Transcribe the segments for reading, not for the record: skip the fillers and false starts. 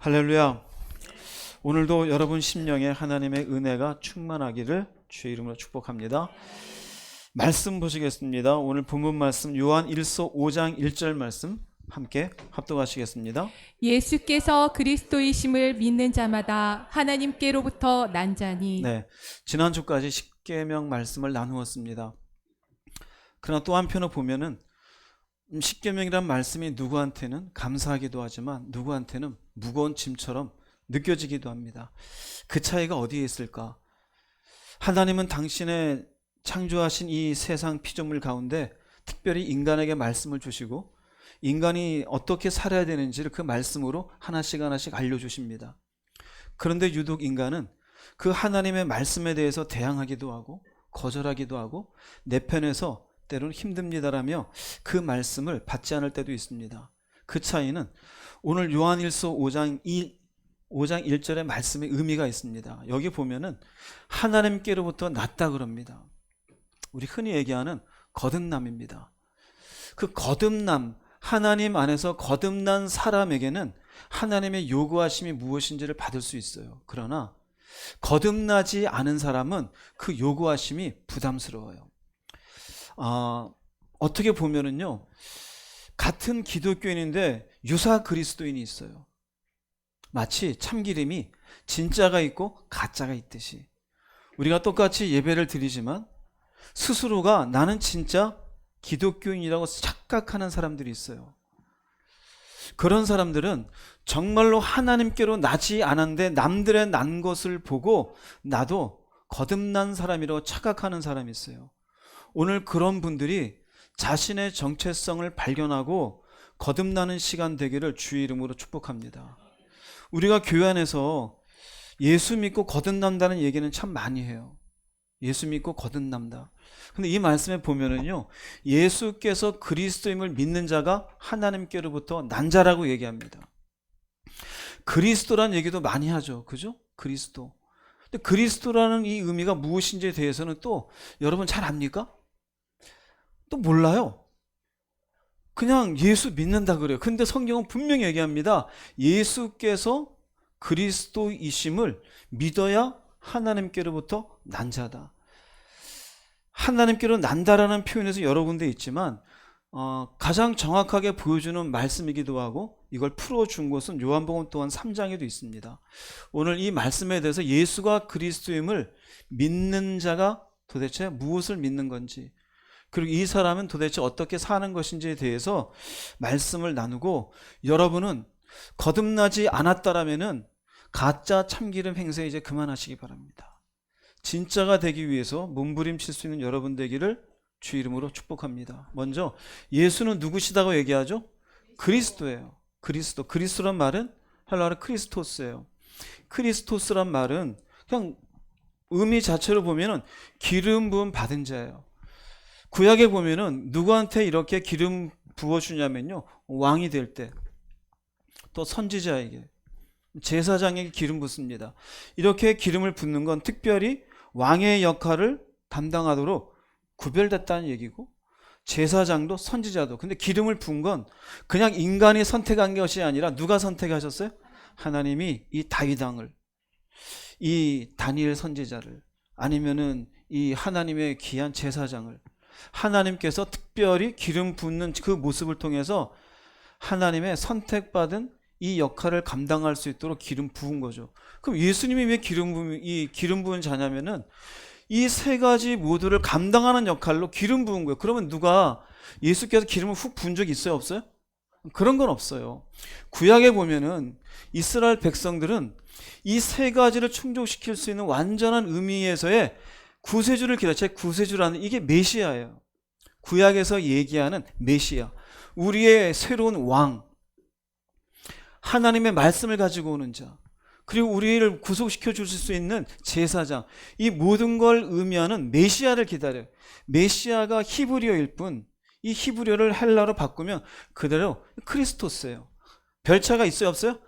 할렐루야. 오늘도 여러분 심령에 하나님의 은혜가 충만하기를 주의 이름으로 축복합니다. 말씀 보시겠습니다. 오늘 본문 말씀 요한 1서 5장 1절 말씀 함께 합독하시겠습니다. 예수께서 그리스도이심을 믿는 자마다 하나님께로부터 난 자니. 네, 지난주까지 십계명 말씀을 나누었습니다. 그러나 또 한편으로 보면은 십계명이란 말씀이 누구한테는 감사하기도 하지만 누구한테는 무거운 짐처럼 느껴지기도 합니다. 그 차이가 어디에 있을까? 하나님은 당신의 창조하신 이 세상 피조물 가운데 특별히 인간에게 말씀을 주시고 인간이 어떻게 살아야 되는지를 그 말씀으로 하나씩 알려주십니다. 그런데 유독 인간은 그 하나님의 말씀에 대해서 대항하기도 하고 거절하기도 하고 내 편에서 때로는 힘듭니다라며 그 말씀을 받지 않을 때도 있습니다. 그 차이는 오늘 요한일서 5장 1절의 말씀의 의미가 있습니다. 여기 보면은 하나님께로부터 났다 그럽니다. 우리 흔히 얘기하는 거듭남입니다. 그 거듭남, 하나님 안에서 거듭난 사람에게는 하나님의 요구하심이 무엇인지를 받을 수 있어요. 그러나 거듭나지 않은 사람은 그 요구하심이 부담스러워요. 어떻게 보면은요, 같은 기독교인인데 유사 그리스도인이 있어요. 마치 참기름이 진짜가 있고 가짜가 있듯이 우리가 똑같이 예배를 드리지만 스스로가 나는 진짜 기독교인이라고 착각하는 사람들이 있어요. 그런 사람들은 정말로 하나님께로 나지 않았는데 남들의 난 것을 보고 나도 거듭난 사람이라고 착각하는 사람이 있어요. 오늘 그런 분들이 자신의 정체성을 발견하고 거듭나는 시간 되기를 주의 이름으로 축복합니다. 우리가 교회 안에서 예수 믿고 거듭난다는 얘기는 참 많이 해요. 예수 믿고 거듭난다. 근데 이 말씀에 보면은요, 예수께서 그리스도임을 믿는 자가 하나님께로부터 난 자라고 얘기합니다. 그리스도란 얘기도 많이 하죠. 그죠? 그리스도. 근데 그리스도라는 이 의미가 무엇인지에 대해서는 또 여러분 잘 압니까? 또 몰라요. 그냥 예수 믿는다 그래요. 근데 성경은 분명히 얘기합니다. 예수께서 그리스도이심을 믿어야 하나님께로부터 난 자다. 하나님께로 난다라는 표현에서 여러 군데 있지만 가장 정확하게 보여주는 말씀이기도 하고 이걸 풀어준 것은 요한복음 또한 3장에도 있습니다. 오늘 이 말씀에 대해서 예수가 그리스도임을 믿는 자가 도대체 무엇을 믿는 건지, 그리고 이 사람은 도대체 어떻게 사는 것인지에 대해서 말씀을 나누고, 여러분은 거듭나지 않았다라면은 가짜 참기름 행세 이제 그만하시기 바랍니다. 진짜가 되기 위해서 몸부림칠 수 있는 여러분 되기를 주 이름으로 축복합니다. 먼저 예수는 누구시다고 얘기하죠? 그리스도예요. 그리스도란 말은 헬라어로 크리스토스예요. 크리스토스란 말은 그냥 의미 자체로 보면은 기름 부음 받은 자예요. 구약에 보면은 누구한테 이렇게 기름 부어주냐면요, 왕이 될 때, 또 선지자에게, 제사장에게 기름 붓습니다. 이렇게 기름을 붓는 건 특별히 왕의 역할을 담당하도록 구별됐다는 얘기고, 제사장도 선지자도. 근데 기름을 부은 건 그냥 인간이 선택한 것이 아니라 누가 선택하셨어요? 하나님이 이 다윗 왕을, 이 다니엘 선지자를, 아니면은 이 하나님의 귀한 제사장을 하나님께서 특별히 기름 붓는 그 모습을 통해서 하나님의 선택받은 이 역할을 감당할 수 있도록 기름 부은 거죠. 그럼 예수님이 왜 기름 부은 자냐면은 이 세 가지 모두를 감당하는 역할로 기름 부은 거예요. 그러면 누가 예수께서 기름을 훅 부은 적이 있어요, 없어요? 그런 건 없어요. 구약에 보면은 이스라엘 백성들은 이 세 가지를 충족시킬 수 있는 완전한 의미에서의 구세주를 기다려. 구세주라는 이게 메시아예요. 구약에서 얘기하는 메시아, 우리의 새로운 왕, 하나님의 말씀을 가지고 오는 자, 그리고 우리를 구속시켜 주실 수 있는 제사장, 이 모든 걸 의미하는 메시아를 기다려요. 메시아가 히브리어일 뿐, 이 히브리어를 헬라어로 바꾸면 그대로 크리스토스예요. 별 차이가 있어요, 없어요?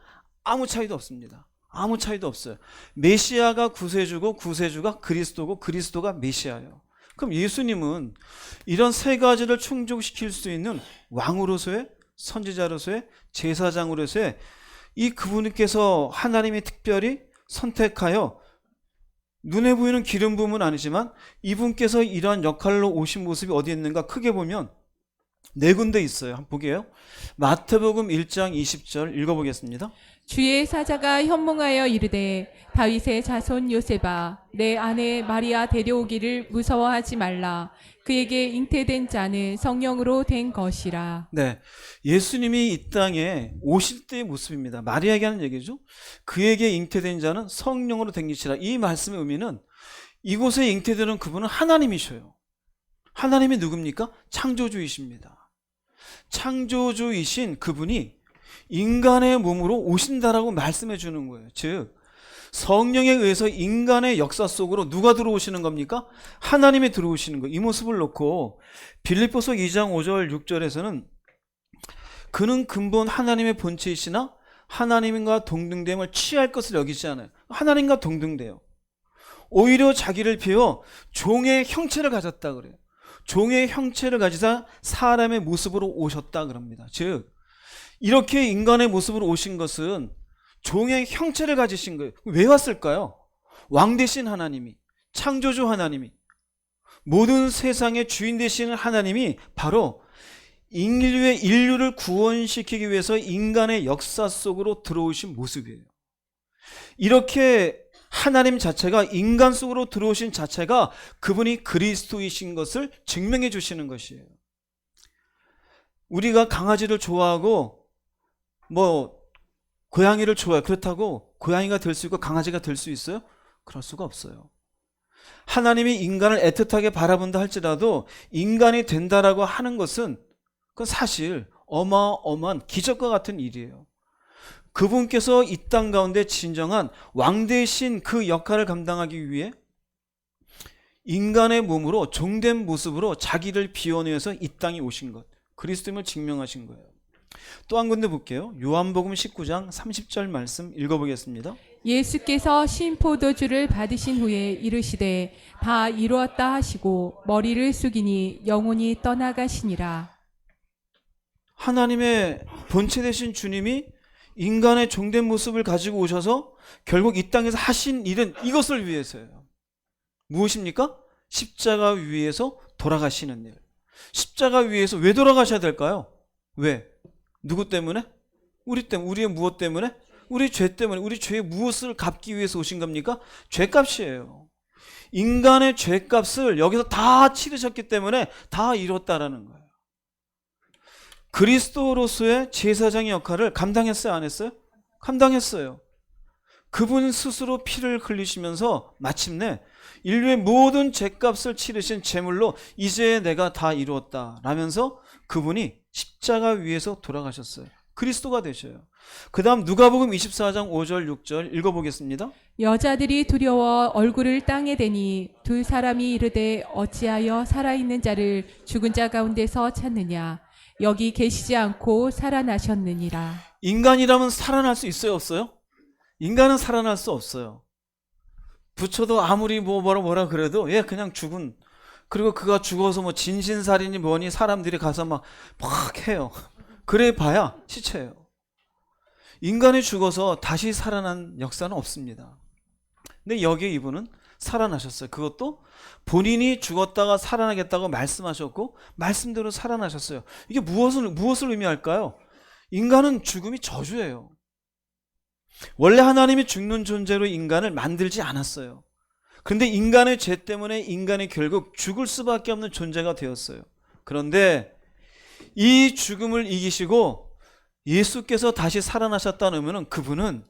아무 차이도 없습니다. 아무 차이도 없어요. 메시아가 구세주고 구세주가 그리스도고 그리스도가 메시아예요. 그럼 예수님은 이런 세 가지를 충족시킬 수 있는 왕으로서의, 선지자로서의, 제사장으로서의 이 그분께서 하나님이 특별히 선택하여 눈에 보이는 기름 부음은 아니지만 이분께서 이러한 역할로 오신 모습이 어디 있는가 크게 보면 네 군데 있어요. 한번 보게요. 마태복음 1장 20절 읽어보겠습니다. 주의 사자가 현몽하여 이르되 다윗의 자손 요셉아 내 아내 마리아 데려오기를 무서워하지 말라. 그에게 잉태된 자는 성령으로 된 것이라. 네, 예수님이 이 땅에 오실 때의 모습입니다. 마리아에게 하는 얘기죠. 그에게 잉태된 자는 성령으로 된 것이라. 이 말씀의 의미는 이곳에 잉태되는 그분은 하나님이셔요. 하나님이 누굽니까? 창조주이십니다. 창조주이신 그분이 인간의 몸으로 오신다라고 말씀해 주는 거예요. 즉 성령에 의해서 인간의 역사 속으로 누가 들어오시는 겁니까? 하나님이 들어오시는 거예요. 이 모습을 놓고 빌립보서 2장 5절 6절에서는 그는 근본 하나님의 본체이시나 하나님과 동등됨을 취할 것을 여기지 않아요. 하나님과 동등돼요. 오히려 자기를 비워 종의 형체를 가졌다 그래요. 종의 형체를 가지사 사람의 모습으로 오셨다 그럽니다. 즉 이렇게 인간의 모습으로 오신 것은 종의 형체를 가지신 거예요. 왜 왔을까요? 왕 되신 하나님이, 창조주 하나님이, 모든 세상의 주인 되시는 하나님이 바로 인류를 구원시키기 위해서 인간의 역사 속으로 들어오신 모습이에요. 이렇게 하나님 자체가 인간 속으로 들어오신 자체가 그분이 그리스도이신 것을 증명해 주시는 것이에요. 우리가 강아지를 좋아하고 고양이를 좋아해요. 그렇다고 고양이가 될 수 있고 강아지가 될 수 있어요? 그럴 수가 없어요. 하나님이 인간을 애틋하게 바라본다 할지라도 인간이 된다라고 하는 것은 그건 사실 어마어마한 기적과 같은 일이에요. 그분께서 이 땅 가운데 진정한 왕 대신 그 역할을 감당하기 위해 인간의 몸으로 종된 모습으로 자기를 비워내어서 이 땅에 오신 것, 그리스도임을 증명하신 거예요. 또 한 군데 볼게요. 요한복음 19장 30절 말씀 읽어보겠습니다. 예수께서 신포도주를 받으신 후에 이르시되 다 이루었다 하시고 머리를 숙이니 영혼이 떠나가시니라. 하나님의 본체 되신 주님이 인간의 종된 모습을 가지고 오셔서 결국 이 땅에서 하신 일은 이것을 위해서예요. 무엇입니까? 십자가 위에서 돌아가시는 일. 십자가 위에서 왜 돌아가셔야 될까요? 왜? 누구 때문에? 우리 때문에. 우리의 무엇 때문에? 우리 죄 때문에. 우리 죄의 무엇을 갚기 위해서 오신 겁니까? 죄값이에요. 인간의 죄값을 여기서 다 치르셨기 때문에 다 이뤘다라는 거예요. 그리스도로서의 제사장의 역할을 감당했어요? 안 했어요? 감당했어요. 그분 스스로 피를 흘리시면서 마침내 인류의 모든 죄값을 치르신 제물로 이제 내가 다 이루었다 라면서 그분이 십자가 위에서 돌아가셨어요. 그리스도가 되셔요. 그 다음 누가복음 24장 5절 6절 읽어보겠습니다. 여자들이 두려워 얼굴을 땅에 대니 두 사람이 이르되 어찌하여 살아있는 자를 죽은 자 가운데서 찾느냐. 여기 계시지 않고 살아나셨느니라. 인간이라면 살아날 수 있어요, 없어요? 인간은 살아날 수 없어요. 부처도 아무리 뭐라 그래도 얘 그냥 죽은, 그리고 그가 죽어서 진신살인이 뭐니 사람들이 가서 막 해요. 그래 봐야 시체예요. 인간이 죽어서 다시 살아난 역사는 없습니다. 근데 여기에 이분은 살아나셨어요. 그것도 본인이 죽었다가 살아나겠다고 말씀하셨고 말씀대로 살아나셨어요. 이게 무엇을 의미할까요? 인간은 죽음이 저주예요. 원래 하나님이 죽는 존재로 인간을 만들지 않았어요. 그런데 인간의 죄 때문에 인간이 결국 죽을 수밖에 없는 존재가 되었어요. 그런데 이 죽음을 이기시고 예수께서 다시 살아나셨다는 의미는 그분은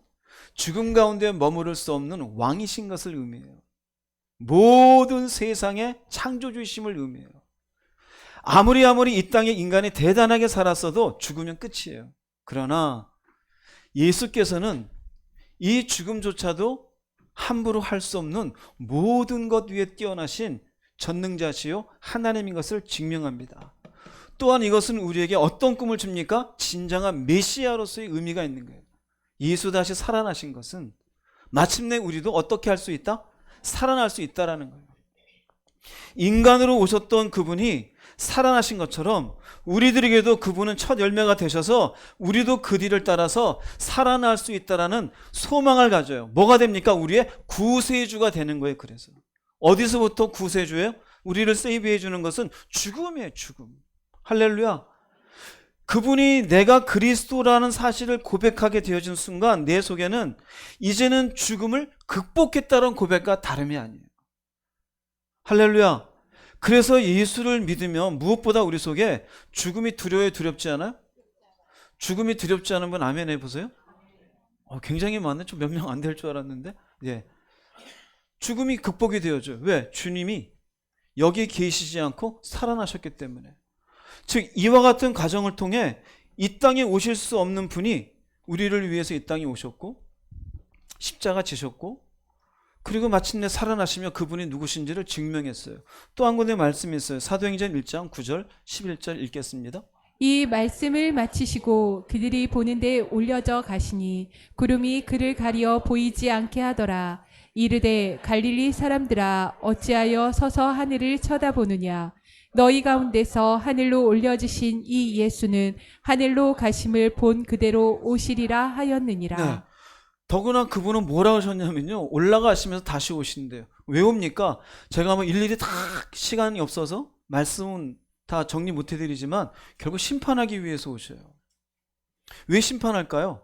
죽음 가운데 머무를 수 없는 왕이신 것을 의미해요. 모든 세상의 창조주이심을 의미해요. 아무리 이 땅에 인간이 대단하게 살았어도 죽으면 끝이에요. 그러나 예수께서는 이 죽음조차도 함부로 할 수 없는 모든 것 위에 뛰어나신 전능자시요 하나님인 것을 증명합니다. 또한 이것은 우리에게 어떤 꿈을 줍니까? 진정한 메시아로서의 의미가 있는 거예요. 예수 다시 살아나신 것은 마침내 우리도 어떻게 할 수 있다? 살아날 수 있다라는 거예요. 인간으로 오셨던 그분이 살아나신 것처럼 우리들에게도 그분은 첫 열매가 되셔서 우리도 그 뒤를 따라서 살아날 수 있다라는 소망을 가져요. 뭐가 됩니까? 우리의 구세주가 되는 거예요. 그래서 어디서부터 구세주예요? 우리를 세이브해 주는 것은 죽음이에요. 죽음. 할렐루야. 그분이 내가 그리스도라는 사실을 고백하게 되어진 순간 내 속에는 이제는 죽음을 극복했다는 고백과 다름이 아니에요. 할렐루야. 그래서 예수를 믿으면 무엇보다 우리 속에 죽음이 두려워요? 두렵지 않아요? 죽음이 두렵지 않은 분 아멘 해보세요. 굉장히 많네. 좀 몇 명 안 될 줄 알았는데. 예. 죽음이 극복이 되어져요. 왜? 주님이 여기 계시지 않고 살아나셨기 때문에. 즉 이와 같은 과정을 통해 이 땅에 오실 수 없는 분이 우리를 위해서 이 땅에 오셨고 십자가 지셨고 그리고 마침내 살아나시며 그분이 누구신지를 증명했어요. 또 한 군데 말씀이 있어요. 사도행전 1장 9절 11절 읽겠습니다. 이 말씀을 마치시고 그들이 보는데 올려져 가시니 구름이 그를 가리어 보이지 않게 하더라. 이르되 갈릴리 사람들아 어찌하여 서서 하늘을 쳐다보느냐. 너희 가운데서 하늘로 올려지신 이 예수는 하늘로 가심을 본 그대로 오시리라 하였느니라. 네. 더구나 그분은 뭐라고 하셨냐면요. 올라가시면서 다시 오신대요. 왜 옵니까? 제가 뭐 일일이 다 시간이 없어서 말씀은 다 정리 못 해드리지만 결국 심판하기 위해서 오셔요. 왜 심판할까요?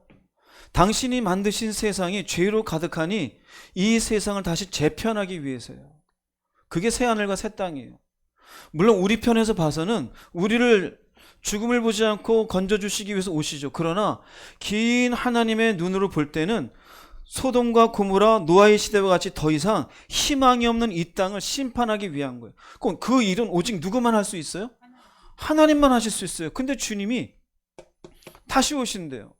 당신이 만드신 세상이 죄로 가득하니 이 세상을 다시 재편하기 위해서요. 그게 새하늘과 새 땅이에요. 물론 우리 편에서 봐서는 우리를 죽음을 보지 않고 건져주시기 위해서 오시죠. 그러나 긴 하나님의 눈으로 볼 때는 소돔과 고모라 노아의 시대와 같이 더 이상 희망이 없는 이 땅을 심판하기 위한 거예요. 그럼 그 일은 오직 누구만 할 수 있어요? 하나님만 하실 수 있어요. 근데 주님이 다시 오신대요.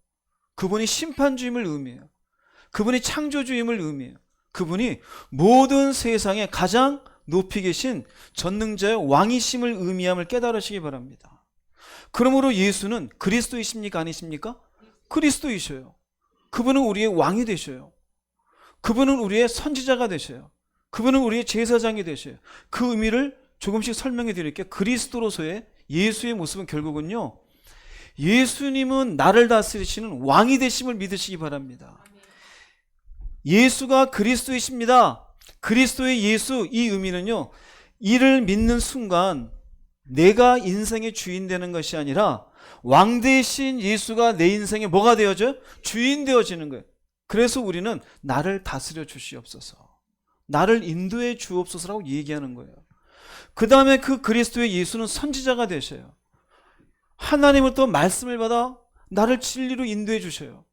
그분이 심판주임을 의미해요. 그분이 창조주임을 의미해요. 그분이 모든 세상에 가장 높이 계신 전능자의 왕이심을 의미함을 깨달으시기 바랍니다. 그러므로 예수는 그리스도이십니까? 아니십니까? 그리스도이셔요. 그분은 우리의 왕이 되셔요. 그분은 우리의 선지자가 되셔요. 그분은 우리의 제사장이 되셔요. 그 의미를 조금씩 설명해 드릴게요. 그리스도로서의 예수의 모습은 결국은요, 예수님은 나를 다스리시는 왕이 되심을 믿으시기 바랍니다. 예수가 그리스도이십니다. 그리스도의 예수, 이 의미는요, 이를 믿는 순간 내가 인생의 주인 되는 것이 아니라 왕 대신 예수가 내 인생에 뭐가 되어져요? 주인 되어지는 거예요. 그래서 우리는 나를 다스려 주시옵소서, 나를 인도해 주옵소서라고 얘기하는 거예요. 그 다음에 그 그리스도의 예수는 선지자가 되셔요. 하나님으로부터 말씀을 받아 나를 진리로 인도해 주셔요.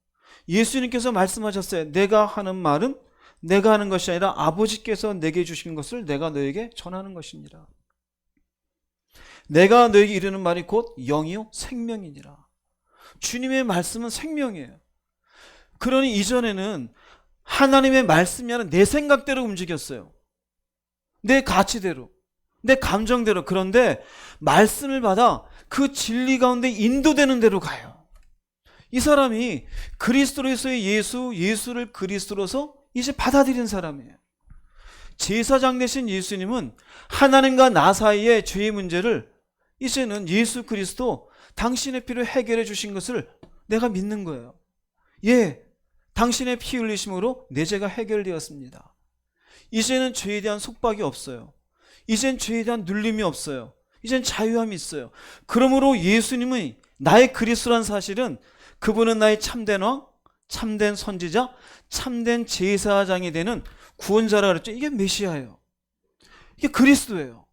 예수님께서 말씀하셨어요. 내가 하는 말은 내가 하는 것이 아니라 아버지께서 내게 주신 것을 내가 너에게 전하는 것이니라. 내가 너에게 이르는 말이 곧 영이요 생명이니라. 주님의 말씀은 생명이에요. 그러니 이전에는 하나님의 말씀이 아니라 내 생각대로 움직였어요. 내 가치대로, 내 감정대로. 그런데 말씀을 받아 그 진리 가운데 인도되는 대로 가요. 이 사람이 그리스도로서의 예수를 그리스도로서 이제 받아들인 사람이에요. 제사장 되신 예수님은 하나님과 나 사이의 죄의 문제를 이제는 예수 그리스도 당신의 피로 해결해 주신 것을 내가 믿는 거예요. 예, 당신의 피 흘리심으로 내 죄가 해결되었습니다. 이제는 죄에 대한 속박이 없어요. 이젠 죄에 대한 눌림이 없어요. 이젠 자유함이 있어요. 그러므로 예수님의 나의 그리스도란 사실은 그분은 나의 참된 왕, 참된 선지자, 참된 제사장이 되는 구원자라 그랬죠. 이게 메시아예요. 이게 그리스도예요.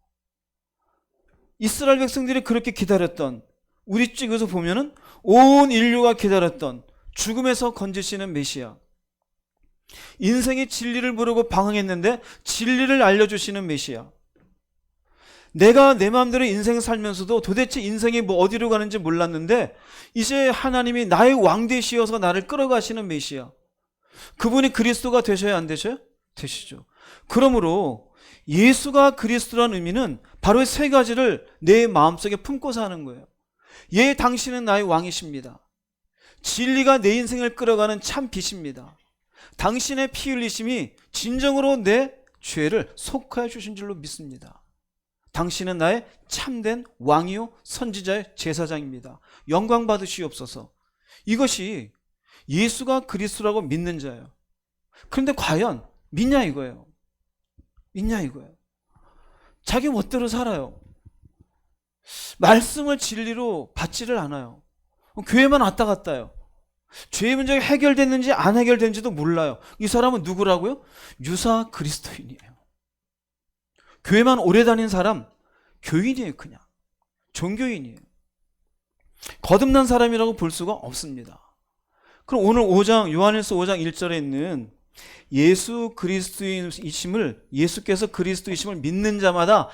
이스라엘 백성들이 그렇게 기다렸던, 우리 쪽에서 보면은 온 인류가 기다렸던 죽음에서 건지시는 메시아. 인생의 진리를 모르고 방황했는데 진리를 알려주시는 메시아. 내가 내 마음대로 인생 살면서도 도대체 인생이 뭐 어디로 가는지 몰랐는데 이제 하나님이 나의 왕 되시어서 나를 끌어가시는 메시아. 그분이 그리스도가 되셔야 안 되셔요? 되시죠. 그러므로 예수가 그리스도라는 의미는 바로 세 가지를 내 마음속에 품고 사는 거예요. 예, 당신은 나의 왕이십니다. 진리가 내 인생을 끌어가는 참 빛입니다. 당신의 피 흘리심이 진정으로 내 죄를 속하여 주신 줄로 믿습니다. 당신은 나의 참된 왕이요 선지자의 제사장입니다. 영광 받으시옵소서. 이것이 예수가 그리스도라고 믿는 자예요. 그런데 과연 믿냐 이거예요. 믿냐 이거예요. 자기 멋대로 살아요. 말씀을 진리로 받지를 않아요. 교회만 왔다 갔다 해요. 죄의 문제가 해결됐는지 안 해결된지도 몰라요. 이 사람은 누구라고요? 유사 그리스도인이에요. 교회만 오래 다닌 사람, 교인이에요. 그냥 종교인이에요. 거듭난 사람이라고 볼 수가 없습니다. 그럼 오늘 5장 요한일서 5장 1절에 있는 예수 그리스도이심을, 예수께서 그리스도이심을 믿는 자마다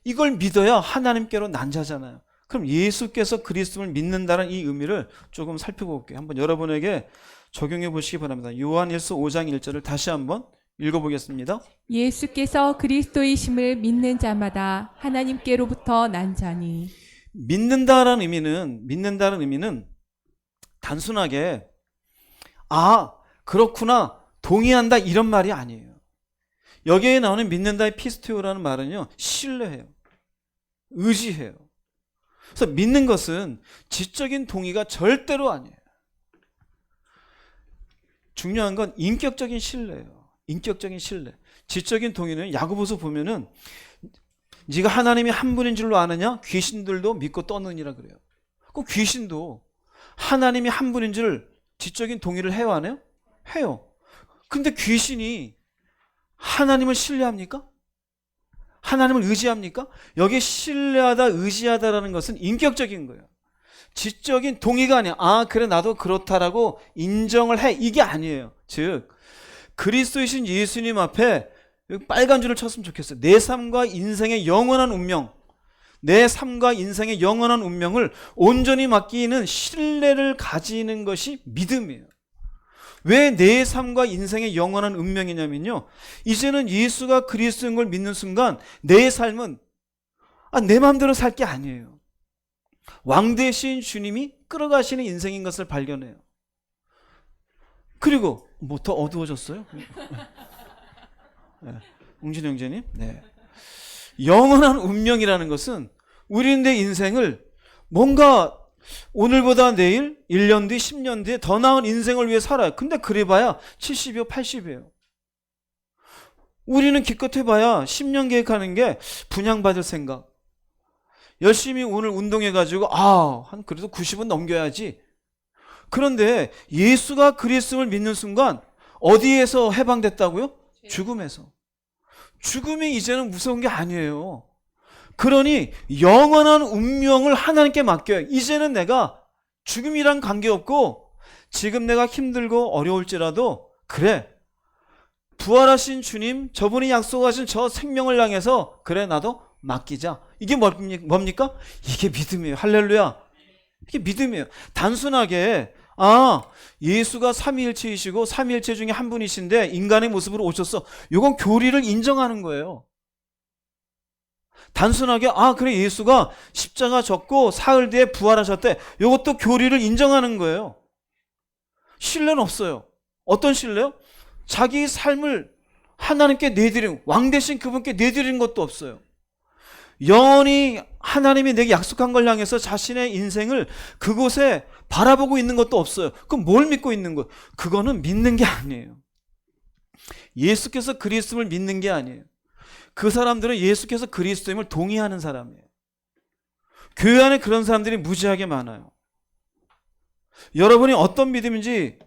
이걸 믿어야 하나님께로 난 자잖아요. 그럼 예수께서 그리스도를 믿는다는 이 의미를 조금 살펴볼게요. 한번 여러분에게 적용해 보시기 바랍니다. 요한일서 5장 1절을 다시 한번 읽어보겠습니다. 예수께서 그리스도이심을 믿는 자마다 하나님께로부터 난 자니. 믿는다라는 의미는 단순하게 아 그렇구나 동의한다 이런 말이 아니에요. 여기에 나오는 믿는다의 피스테오라는 말은요, 신뢰해요, 의지해요. 그래서 믿는 것은 지적인 동의가 절대로 아니에요. 중요한 건 인격적인 신뢰예요. 인격적인 신뢰. 지적인 동의는 야고보서 보면은 네가 하나님이 한 분인 줄로 아느냐? 귀신들도 믿고 떠느니라 그래요. 그 귀신도 하나님이 한 분인 줄 지적인 동의를 해요, 안 해요? 해요. 근데 귀신이 하나님을 신뢰합니까? 하나님을 의지합니까? 여기 신뢰하다, 의지하다라는 것은 인격적인 거예요. 지적인 동의가 아니야. 아, 그래, 나도 그렇다라고 인정을 해. 이게 아니에요. 즉, 그리스도이신 예수님 앞에 빨간 줄을 쳤으면 좋겠어요. 내 삶과 인생의 영원한 운명, 내 삶과 인생의 영원한 운명을 온전히 맡기는 신뢰를 가지는 것이 믿음이에요. 왜 내 삶과 인생의 영원한 운명이냐면요, 이제는 예수가 그리스도인 걸 믿는 순간 내 삶은 내 마음대로 살 게 아니에요. 왕 대신 주님이 끌어가시는 인생인 것을 발견해요. 그리고 뭐 더 어두워졌어요? 네. 웅진 형제님, 네. 영원한 운명이라는 것은 우리는 내 인생을 뭔가 오늘보다 내일, 1년 뒤, 10년 뒤에 더 나은 인생을 위해 살아요. 근데 그래봐야 70이요, 80이에요. 우리는 기껏 해봐야 10년 계획하는 게 분양받을 생각. 열심히 오늘 운동해가지고 한 그래도 90은 넘겨야지. 그런데 예수가 그리스도를 믿는 순간 어디에서 해방됐다고요? 죽음에서. 죽음이 이제는 무서운 게 아니에요. 그러니 영원한 운명을 하나님께 맡겨요. 이제는 내가 죽음이랑 관계없고 지금 내가 힘들고 어려울지라도 그래, 부활하신 주님, 저분이 약속하신 저 생명을 향해서 그래, 나도 맡기자. 이게 뭡니까? 이게 믿음이에요. 할렐루야. 이게 믿음이에요. 단순하게 예수가 삼위일체이시고 삼위일체 중에 한 분이신데 인간의 모습으로 오셨어. 이건 교리를 인정하는 거예요. 단순하게 그래, 예수가 십자가 졌고 사흘 뒤에 부활하셨대. 이것도 교리를 인정하는 거예요. 신뢰는 없어요. 어떤 신뢰요? 자기 삶을 하나님께 내드린, 왕 대신 그분께 내드린 것도 없어요. 영원히 하나님이 내게 약속한 걸 향해서 자신의 인생을 그곳에 바라보고 있는 것도 없어요. 그럼 뭘 믿고 있는 거예요? 그거는 믿는 게 아니에요. 예수께서 그리스도를 믿는 게 아니에요. 그 사람들은 예수께서 그리스도임을 동의하는 사람이에요. 교회 안에 그런 사람들이 무지하게 많아요. 여러분이 어떤 믿음인지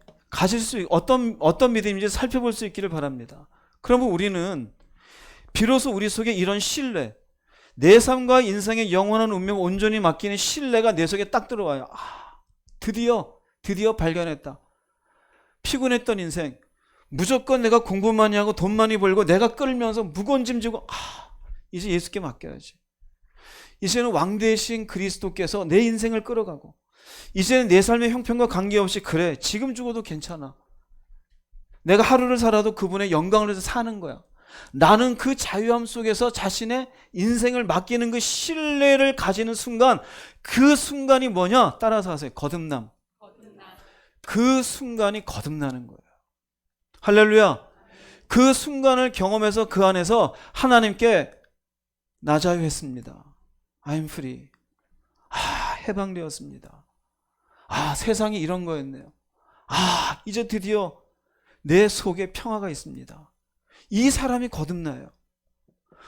어떤 믿음인지 살펴볼 수 있기를 바랍니다. 그러면 우리는 비로소 우리 속에 이런 신뢰, 내 삶과 인생의 영원한 운명 온전히 맡기는 신뢰가 내 속에 딱 들어와요. 드디어 발견했다. 피곤했던 인생, 무조건 내가 공부 많이 하고 돈 많이 벌고 내가 끌면서 무거운 짐 지고 이제 예수께 맡겨야지. 이제는 왕 대신 그리스도께서 내 인생을 끌어가고, 이제는 내 삶의 형편과 관계없이 그래, 지금 죽어도 괜찮아. 내가 하루를 살아도 그분의 영광을 위해서 사는 거야. 나는 그 자유함 속에서 자신의 인생을 맡기는 그 신뢰를 가지는 순간, 그 순간이 뭐냐? 따라서 하세요. 거듭남. 그 순간이 거듭나는 거예요. 할렐루야. 그 순간을 경험해서 그 안에서 하나님께 나 자유했습니다. I'm free. 해방되었습니다. 세상이 이런 거였네요. 이제 드디어 내 속에 평화가 있습니다. 이 사람이 거듭나요.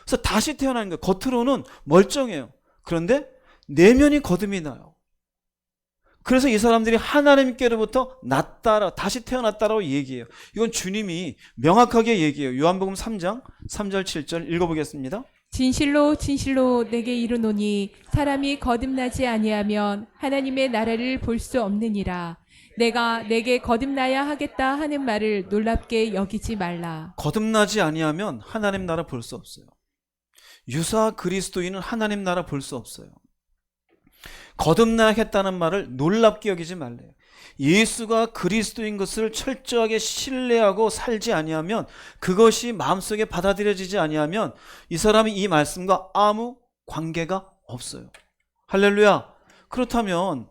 그래서 다시 태어나는 거예요. 겉으로는 멀쩡해요. 그런데 내면이 거듭이 나요. 그래서 이 사람들이 하나님께로부터 났다라, 다시 태어났다라고 얘기해요. 이건 주님이 명확하게 얘기해요. 요한복음 3장 3절 7절 읽어보겠습니다. 진실로 진실로 내게 이르노니 사람이 거듭나지 아니하면 하나님의 나라를 볼 수 없느니라. 내가 내게 거듭나야 하겠다 하는 말을 놀랍게 여기지 말라. 거듭나지 아니하면 하나님 나라 볼 수 없어요. 유사 그리스도인은 하나님 나라 볼 수 없어요. 거듭나겠다는 말을 놀랍게 여기지 말래요. 예수가 그리스도인 것을 철저하게 신뢰하고 살지 아니하면, 그것이 마음속에 받아들여지지 아니하면 이 사람이 이 말씀과 아무 관계가 없어요. 할렐루야. 그렇다면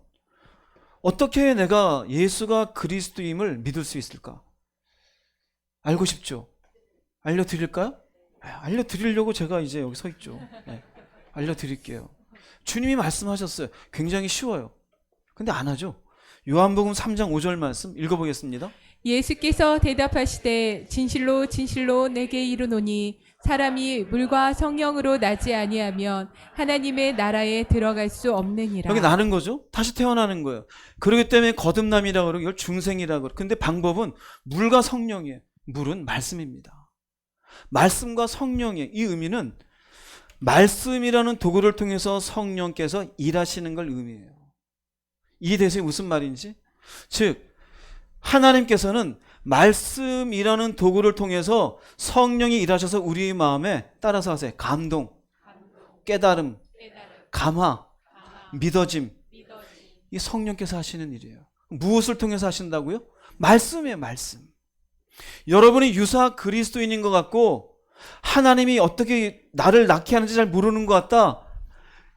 어떻게 내가 예수가 그리스도임을 믿을 수 있을까? 알고 싶죠? 알려드릴까요? 알려드리려고 제가 이제 여기 서 있죠. 알려드릴게요. 주님이 말씀하셨어요. 굉장히 쉬워요. 근데 안 하죠. 요한복음 3장 5절 말씀 읽어보겠습니다. 예수께서 대답하시되 진실로 진실로 내게 이르노니 사람이 물과 성령으로 나지 아니하면 하나님의 나라에 들어갈 수 없느니라. 여기 나는 거죠. 다시 태어나는 거예요. 그렇기 때문에 거듭남이라고 그러고 이걸 중생이라고 그러고. 근데 방법은 물과 성령이에요. 물은 말씀입니다. 말씀과 성령의 이 의미는 말씀이라는 도구를 통해서 성령께서 일하시는 걸 의미해요. 이해되세요? 무슨 말인지? 즉 하나님께서는 말씀이라는 도구를 통해서 성령이 일하셔서 우리의 마음에 따라서 하세요. 감동, 깨달음, 감화, 믿어짐. 이 성령께서 하시는 일이에요. 무엇을 통해서 하신다고요? 말씀이에요. 말씀. 여러분이 유사 그리스도인인 것 같고 하나님이 어떻게 나를 낳게 하는지 잘 모르는 것 같다.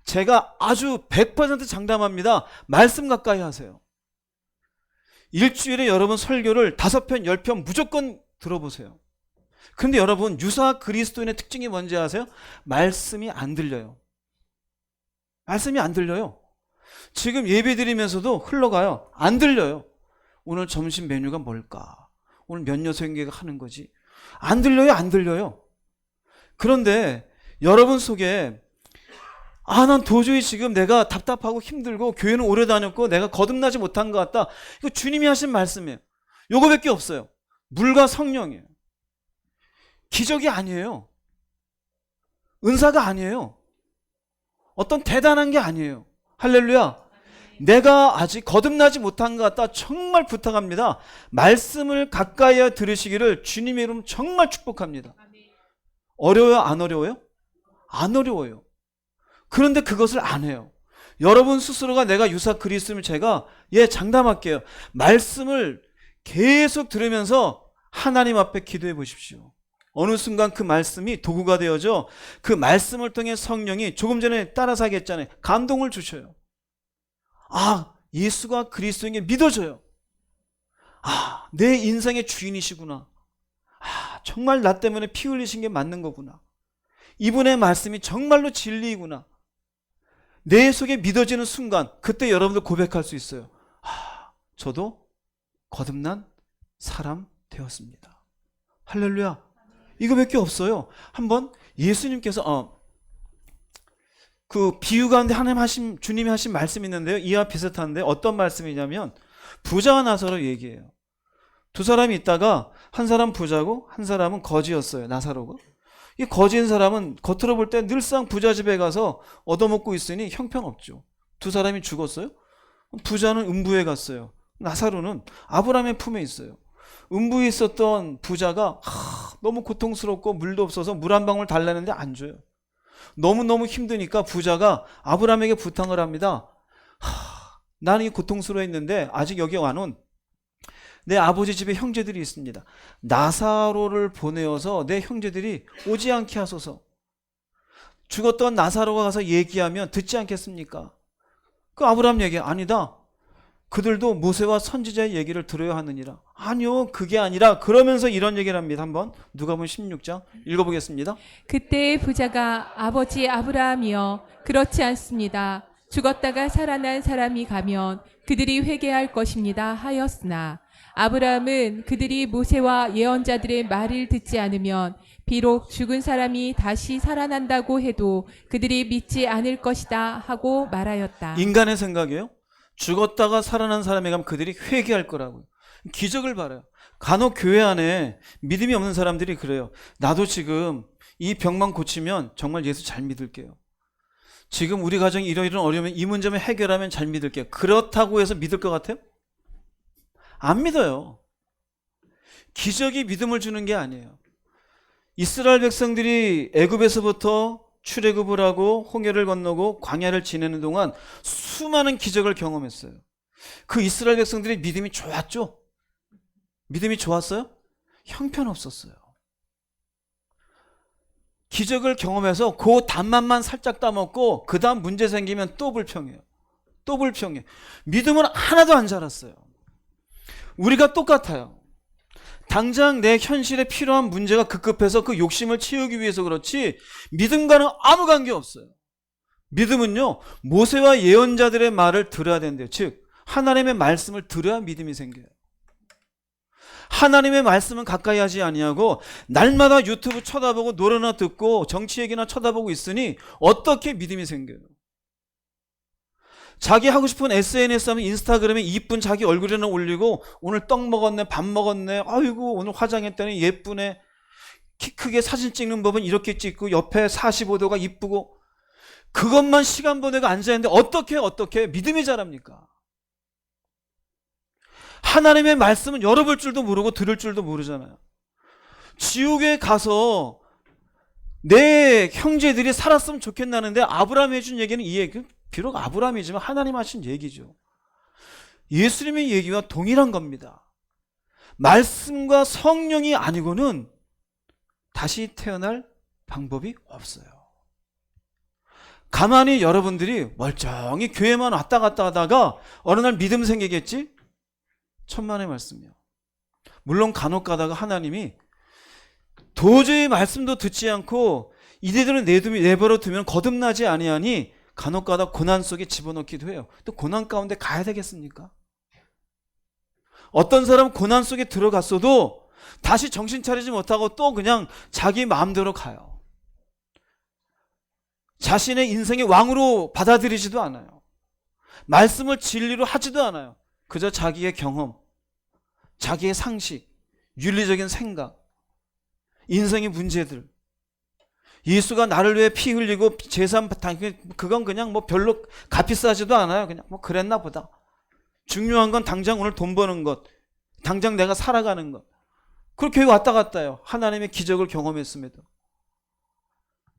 제가 아주 100% 장담합니다. 말씀 가까이 하세요. 일주일에 여러분 설교를 5편, 10편 무조건 들어보세요. 그런데 여러분 유사 그리스도인의 특징이 뭔지 아세요? 말씀이 안 들려요. 말씀이 안 들려요. 지금 예배 드리면서도 흘러가요. 안 들려요. 오늘 점심 메뉴가 뭘까? 오늘 몇 녀석인가 하는 거지. 안 들려요. 안 들려요. 그런데 여러분 속에 난 도저히 지금 내가 답답하고 힘들고 교회는 오래 다녔고 내가 거듭나지 못한 것 같다. 이거 주님이 하신 말씀이에요. 요거밖에 없어요. 물과 성령이에요. 기적이 아니에요. 은사가 아니에요. 어떤 대단한 게 아니에요. 할렐루야. 내가 아직 거듭나지 못한 것 같다. 정말 부탁합니다. 말씀을 가까이 들으시기를 주님의 이름 정말 축복합니다. 어려워요? 안 어려워요? 안 어려워요. 그런데 그것을 안 해요. 여러분 스스로가 내가 유사 그리스도면 제가 장담할게요. 말씀을 계속 들으면서 하나님 앞에 기도해 보십시오. 어느 순간 그 말씀이 도구가 되어져 그 말씀을 통해 성령이 조금 전에 따라서 하겠잖아요. 감동을 주셔요. 예수가 그리스도인 게 믿어져요. 내 인생의 주인이시구나. 정말 나 때문에 피 흘리신 게 맞는 거구나. 이분의 말씀이 정말로 진리이구나. 내 속에 믿어지는 순간 그때 여러분들 고백할 수 있어요. 저도 거듭난 사람 되었습니다. 할렐루야. 이거밖에 없어요. 한번 예수님께서 그 비유 가운데 주님이 하신 말씀이 있는데요. 이와 비슷한데 어떤 말씀이냐면 부자와 나사로 얘기해요. 두 사람이 있다가 한 사람 부자고 한 사람은 거지였어요. 나사로가. 이 거지인 사람은 겉으로 볼 때 늘상 부자 집에 가서 얻어먹고 있으니 형편없죠. 두 사람이 죽었어요. 부자는 음부에 갔어요. 나사로는 아브라함의 품에 있어요. 음부에 있었던 부자가 너무 고통스럽고 물도 없어서 물 한 방울 달라는데 안 줘요. 너무너무 힘드니까 부자가 아브라함에게 부탁을 합니다. 나는 이 고통스러워했는데 아직 여기 와놓은 내 아버지 집에 형제들이 있습니다. 나사로를 보내어서 내 형제들이 오지 않게 하소서. 죽었던 나사로가 가서 얘기하면 듣지 않겠습니까? 그 아브라함 얘기 아니다. 그들도 모세와 선지자의 얘기를 들어야 하느니라. 아니요, 그게 아니라 그러면서 이런 얘기를 합니다. 한번 누가복음 16장 읽어보겠습니다. 그때 부자가 아버지 아브라함이여 그렇지 않습니다. 죽었다가 살아난 사람이 가면 그들이 회개할 것입니다 하였으나 아브라함은 그들이 모세와 예언자들의 말을 듣지 않으면 비록 죽은 사람이 다시 살아난다고 해도 그들이 믿지 않을 것이다 하고 말하였다. 인간의 생각이에요. 죽었다가 살아난 사람에 가면 그들이 회개할 거라고요. 기적을 바라요. 간혹 교회 안에 믿음이 없는 사람들이 그래요. 나도 지금 이 병만 고치면 정말 예수 잘 믿을게요. 지금 우리 가정이 이러이런 어려우면 이 문제만 해결하면 잘 믿을게요. 그렇다고 해서 믿을 것 같아요? 안 믿어요. 기적이 믿음을 주는 게 아니에요. 이스라엘 백성들이 애굽에서부터 출애굽을 하고 홍해를 건너고 광야를 지내는 동안 수많은 기적을 경험했어요. 그 이스라엘 백성들의 믿음이 좋았죠? 믿음이 좋았어요? 형편없었어요. 기적을 경험해서 그 단맛만 살짝 따먹고 그 다음 문제 생기면 또 불평해요. 또 불평해. 믿음은 하나도 안 자랐어요. 우리가 똑같아요. 당장 내 현실에 필요한 문제가 급급해서 그 욕심을 채우기 위해서 그렇지 믿음과는 아무 관계 없어요. 믿음은요, 모세와 예언자들의 말을 들어야 된대요. 즉 하나님의 말씀을 들어야 믿음이 생겨요. 하나님의 말씀은 가까이 하지 아니하고 날마다 유튜브 쳐다보고 노래나 듣고 정치 얘기나 쳐다보고 있으니 어떻게 믿음이 생겨요? 자기 하고 싶은 SNS 하면 인스타그램에 이쁜 자기 얼굴이나 올리고 오늘 떡 먹었네, 밥 먹었네, 아이고 오늘 화장했더니 예쁘네, 키 크게 사진 찍는 법은 이렇게 찍고 옆에 45도가 이쁘고, 그것만 시간 보내고 앉아있는데 어떻게 믿음이 자랍니까? 하나님의 말씀은 열어볼 줄도 모르고 들을 줄도 모르잖아요. 지옥에 가서 내 형제들이 살았으면 좋겠나는데 아브라함이 해준 얘기는 이 얘기, 비록 아브라함이지만 하나님 하신 얘기죠. 예수님의 얘기와 동일한 겁니다. 말씀과 성령이 아니고는 다시 태어날 방법이 없어요. 가만히 여러분들이 멀쩡히 교회만 왔다 갔다 하다가 어느 날 믿음 생기겠지? 천만의 말씀이요. 물론 간혹 가다가 하나님이 도저히 말씀도 듣지 않고 이대로 내버려 두면 거듭나지 아니하니 간혹 가다 고난 속에 집어넣기도 해요. 또 고난 가운데 가야 되겠습니까? 어떤 사람은 고난 속에 들어갔어도 다시 정신 차리지 못하고 또 그냥 자기 마음대로 가요. 자신의 인생의 왕으로 받아들이지도 않아요. 말씀을 진리로 하지도 않아요. 그저 자기의 경험, 자기의 상식, 윤리적인 생각, 인생의 문제들, 예수가 나를 위해 피 흘리고 제사 그건 그냥 뭐 별로 값비싸지도 않아요. 그냥 뭐 그랬나 보다. 중요한 건 당장 오늘 돈 버는 것, 당장 내가 살아가는 것. 그렇게 왔다 갔다 해요. 하나님의 기적을 경험했음에도.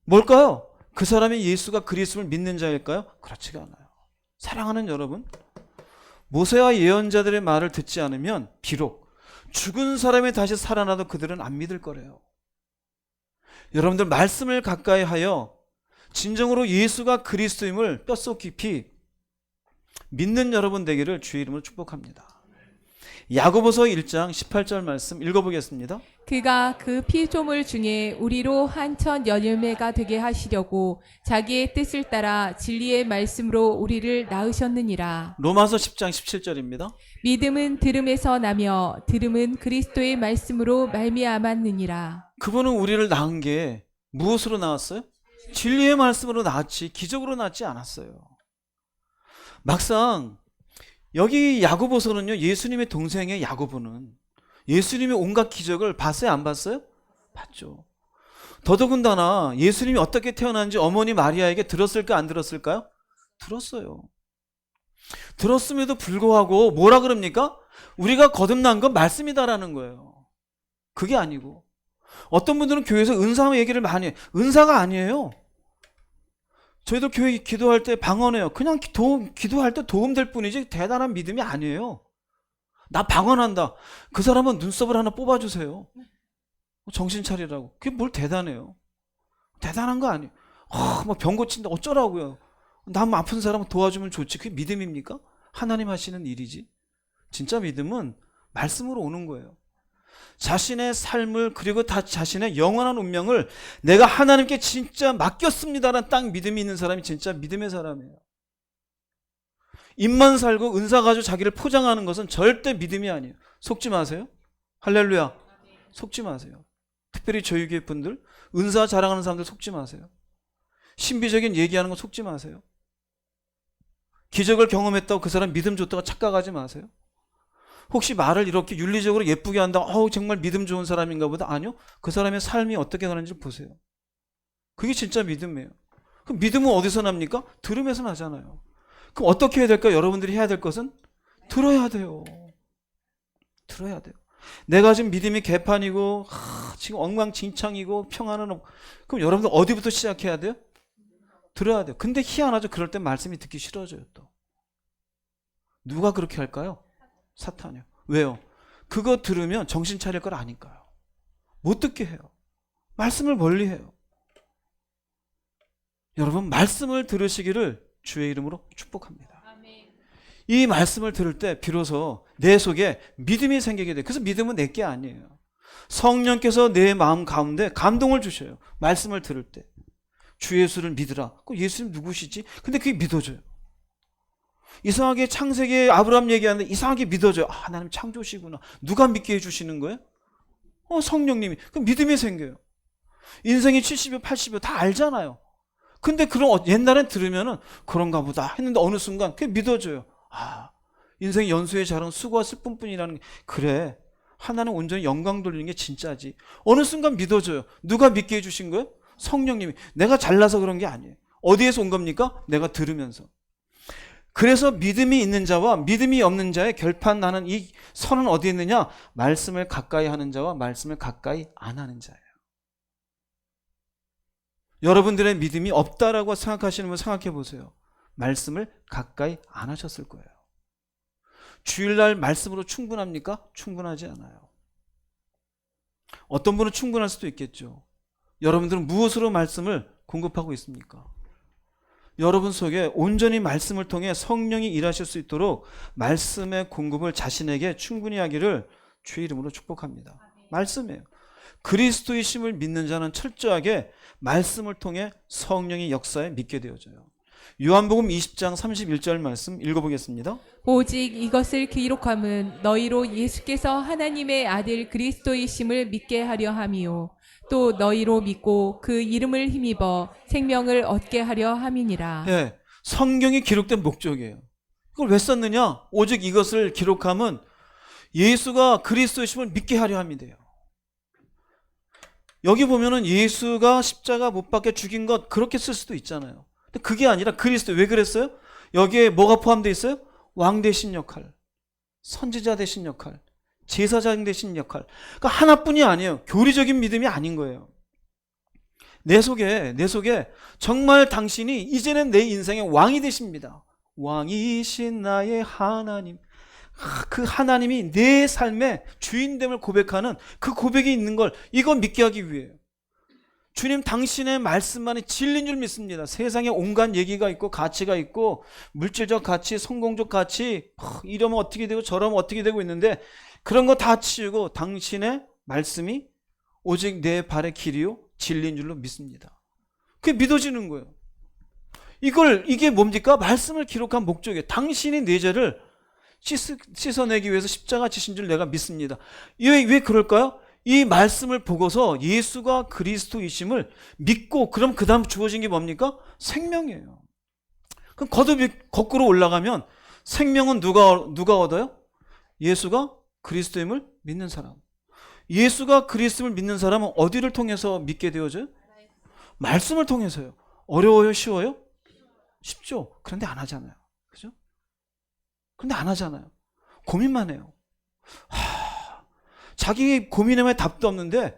뭘까요? 그 사람이 예수가 그리스도를 믿는 자일까요? 그렇지가 않아요. 사랑하는 여러분, 모세와 예언자들의 말을 듣지 않으면 비록 죽은 사람이 다시 살아나도 그들은 안 믿을 거래요. 여러분들 말씀을 가까이 하여 진정으로 예수가 그리스도임을 뼛속 깊이 믿는 여러분 되기를 주의 이름으로 축복합니다. 야고보서 1장 18절 말씀 읽어보겠습니다. 그가 그 피조물 중에 우리로 한천 열매가 되게 하시려고 자기의 뜻을 따라 진리의 말씀으로 우리를 낳으셨느니라. 로마서 10장 17절입니다. 믿음은 들음에서 나며 들음은 그리스도의 말씀으로 말미암았느니라. 그분은 우리를 낳은 게 무엇으로 낳았어요? 진리의 말씀으로 낳았지 기적으로 낳지 않았어요. 막상 여기 야고보서는요, 예수님의 동생의 야고보는 예수님의 온갖 기적을 봤어요, 안 봤어요? 봤죠. 더더군다나 예수님이 어떻게 태어났는지 어머니 마리아에게 들었을까 안 들었을까요? 들었어요. 들었음에도 불구하고 뭐라 그럽니까? 우리가 거듭난 건 말씀이다라는 거예요. 그게 아니고, 어떤 분들은 교회에서 은사 얘기를 많이 해요. 은사가 아니에요. 저희도 교회 기도할 때 방언해요. 그냥 기도할 때 도움될 뿐이지 대단한 믿음이 아니에요. 나 방언한다. 그 사람은 눈썹을 하나 뽑아주세요. 정신 차리라고. 그게 뭘 대단해요. 대단한 거 아니에요. 뭐 병 고친다 어쩌라고요. 남 아픈 사람 도와주면 좋지. 그게 믿음입니까? 하나님 하시는 일이지. 진짜 믿음은 말씀으로 오는 거예요. 자신의 삶을 그리고 다 자신의 영원한 운명을 내가 하나님께 진짜 맡겼습니다라는 딱 믿음이 있는 사람이 진짜 믿음의 사람이에요. 입만 살고 은사 가지고 자기를 포장하는 것은 절대 믿음이 아니에요. 속지 마세요. 할렐루야. 속지 마세요. 특별히 저희 교회 분들, 은사 자랑하는 사람들 속지 마세요. 신비적인 얘기하는 거 속지 마세요. 기적을 경험했다고 그 사람 믿음 좋다고 착각하지 마세요. 혹시 말을 이렇게 윤리적으로 예쁘게 한다고 정말 믿음 좋은 사람인가 보다. 아니요. 그 사람의 삶이 어떻게 가는지 보세요. 그게 진짜 믿음이에요. 그럼 믿음은 어디서 납니까? 들음에서 나잖아요. 그럼 어떻게 해야 될까요? 여러분들이 해야 될 것은 들어야 돼요. 들어야 돼요. 내가 지금 믿음이 개판이고 지금 엉망진창이고 평안은 없고, 그럼 여러분들 어디부터 시작해야 돼요? 들어야 돼요. 근데 희한하죠. 그럴 땐 말씀이 듣기 싫어져요. 또 누가 그렇게 할까요? 사탄이요. 왜요? 그거 들으면 정신 차릴 걸 아니까요. 못 듣게 해요. 말씀을 멀리 해요. 여러분, 말씀을 들으시기를 주의 이름으로 축복합니다. 이 말씀을 들을 때 비로소 내 속에 믿음이 생기게 돼요. 그래서 믿음은 내게 아니에요. 성령께서 내 마음 가운데 감동을 주셔요. 말씀을 들을 때. 주 예수를 믿으라. 예수님 누구시지? 근데 그게 믿어져요. 이상하게 창세기에 아브라함 얘기하는데 이상하게 믿어져요. 하나님 창조시구나. 누가 믿게 해주시는 거예요? 성령님이. 그럼 믿음이 생겨요. 인생이 70여 80여 다 알잖아요. 근데 그런 옛날엔 들으면은 그런가 보다 했는데 어느 순간 그게 믿어져요. 인생 연수의 자랑 수고와 슬픔뿐이라는 게, 그래, 하나는 온전히 영광 돌리는 게 진짜지. 어느 순간 믿어져요. 누가 믿게 해주신 거예요? 성령님이. 내가 잘나서 그런 게 아니에요. 어디에서 온 겁니까? 내가 들으면서. 그래서 믿음이 있는 자와 믿음이 없는 자의 결판 나는 이 선은 어디에 있느냐? 말씀을 가까이 하는 자와 말씀을 가까이 안 하는 자예요. 여러분들의 믿음이 없다라고 생각하시는 분 생각해 보세요. 말씀을 가까이 안 하셨을 거예요. 주일날 말씀으로 충분합니까? 충분하지 않아요. 어떤 분은 충분할 수도 있겠죠. 여러분들은 무엇으로 말씀을 공급하고 있습니까? 여러분 속에 온전히 말씀을 통해 성령이 일하실 수 있도록 말씀의 공급을 자신에게 충분히 하기를 주의 이름으로 축복합니다. 말씀이에요. 그리스도이심을 믿는 자는 철저하게 말씀을 통해 성령의 역사에 믿게 되어져요. 요한복음 20장 31절 말씀 읽어보겠습니다. 오직 이것을 기록함은 너희로 예수께서 하나님의 아들 그리스도이심을 믿게 하려 함이요 또 너희로 믿고 그 이름을 힘입어 생명을 얻게 하려 함이니라. 네, 성경이 기록된 목적이에요. 그걸 왜 썼느냐? 오직 이것을 기록함은 예수가 그리스도이심을 믿게 하려 함이래요. 여기 보면은 예수가 십자가 못 박혀 죽인 것 그렇게 쓸 수도 있잖아요. 근데 그게 아니라 그리스도. 왜 그랬어요? 여기에 뭐가 포함되어 있어요? 왕 대신 역할, 선지자 대신 역할, 제사장 대신 역할. 그러니까 하나뿐이 아니에요. 교리적인 믿음이 아닌 거예요. 내 속에 정말 당신이 이제는 내 인생의 왕이 되십니다. 왕이신 나의 하나님. 그 하나님이 내 삶의 주인됨을 고백하는 그 고백이 있는 걸, 이건 믿게 하기 위해요. 주님, 당신의 말씀만이 진리인 줄 믿습니다. 세상에 온갖 얘기가 있고 가치가 있고 물질적 가치, 성공적 가치, 이러면 어떻게 되고 저러면 어떻게 되고 있는데 그런 거 다 치우고 당신의 말씀이 오직 내 발의 길이요 진리인 줄로 믿습니다. 그게 믿어지는 거예요. 이게 뭡니까? 말씀을 기록한 목적이에요. 당신이 내 죄를 씻어내기 위해서 십자가 지신 줄 내가 믿습니다. 왜 그럴까요? 이 말씀을 보고서 예수가 그리스도이심을 믿고, 그럼 그 다음 주어진 게 뭡니까? 생명이에요. 그럼 거꾸로 올라가면 생명은 누가 얻어요? 예수가 그리스도임을 믿는 사람. 예수가 그리스도를 믿는 사람은 어디를 통해서 믿게 되어져요? 말씀을 통해서요. 어려워요? 쉬워요? 쉽죠. 그런데 안 하잖아요. 그죠? 그런데 안 하잖아요. 고민만 해요. 자기 고민에만 답도 없는데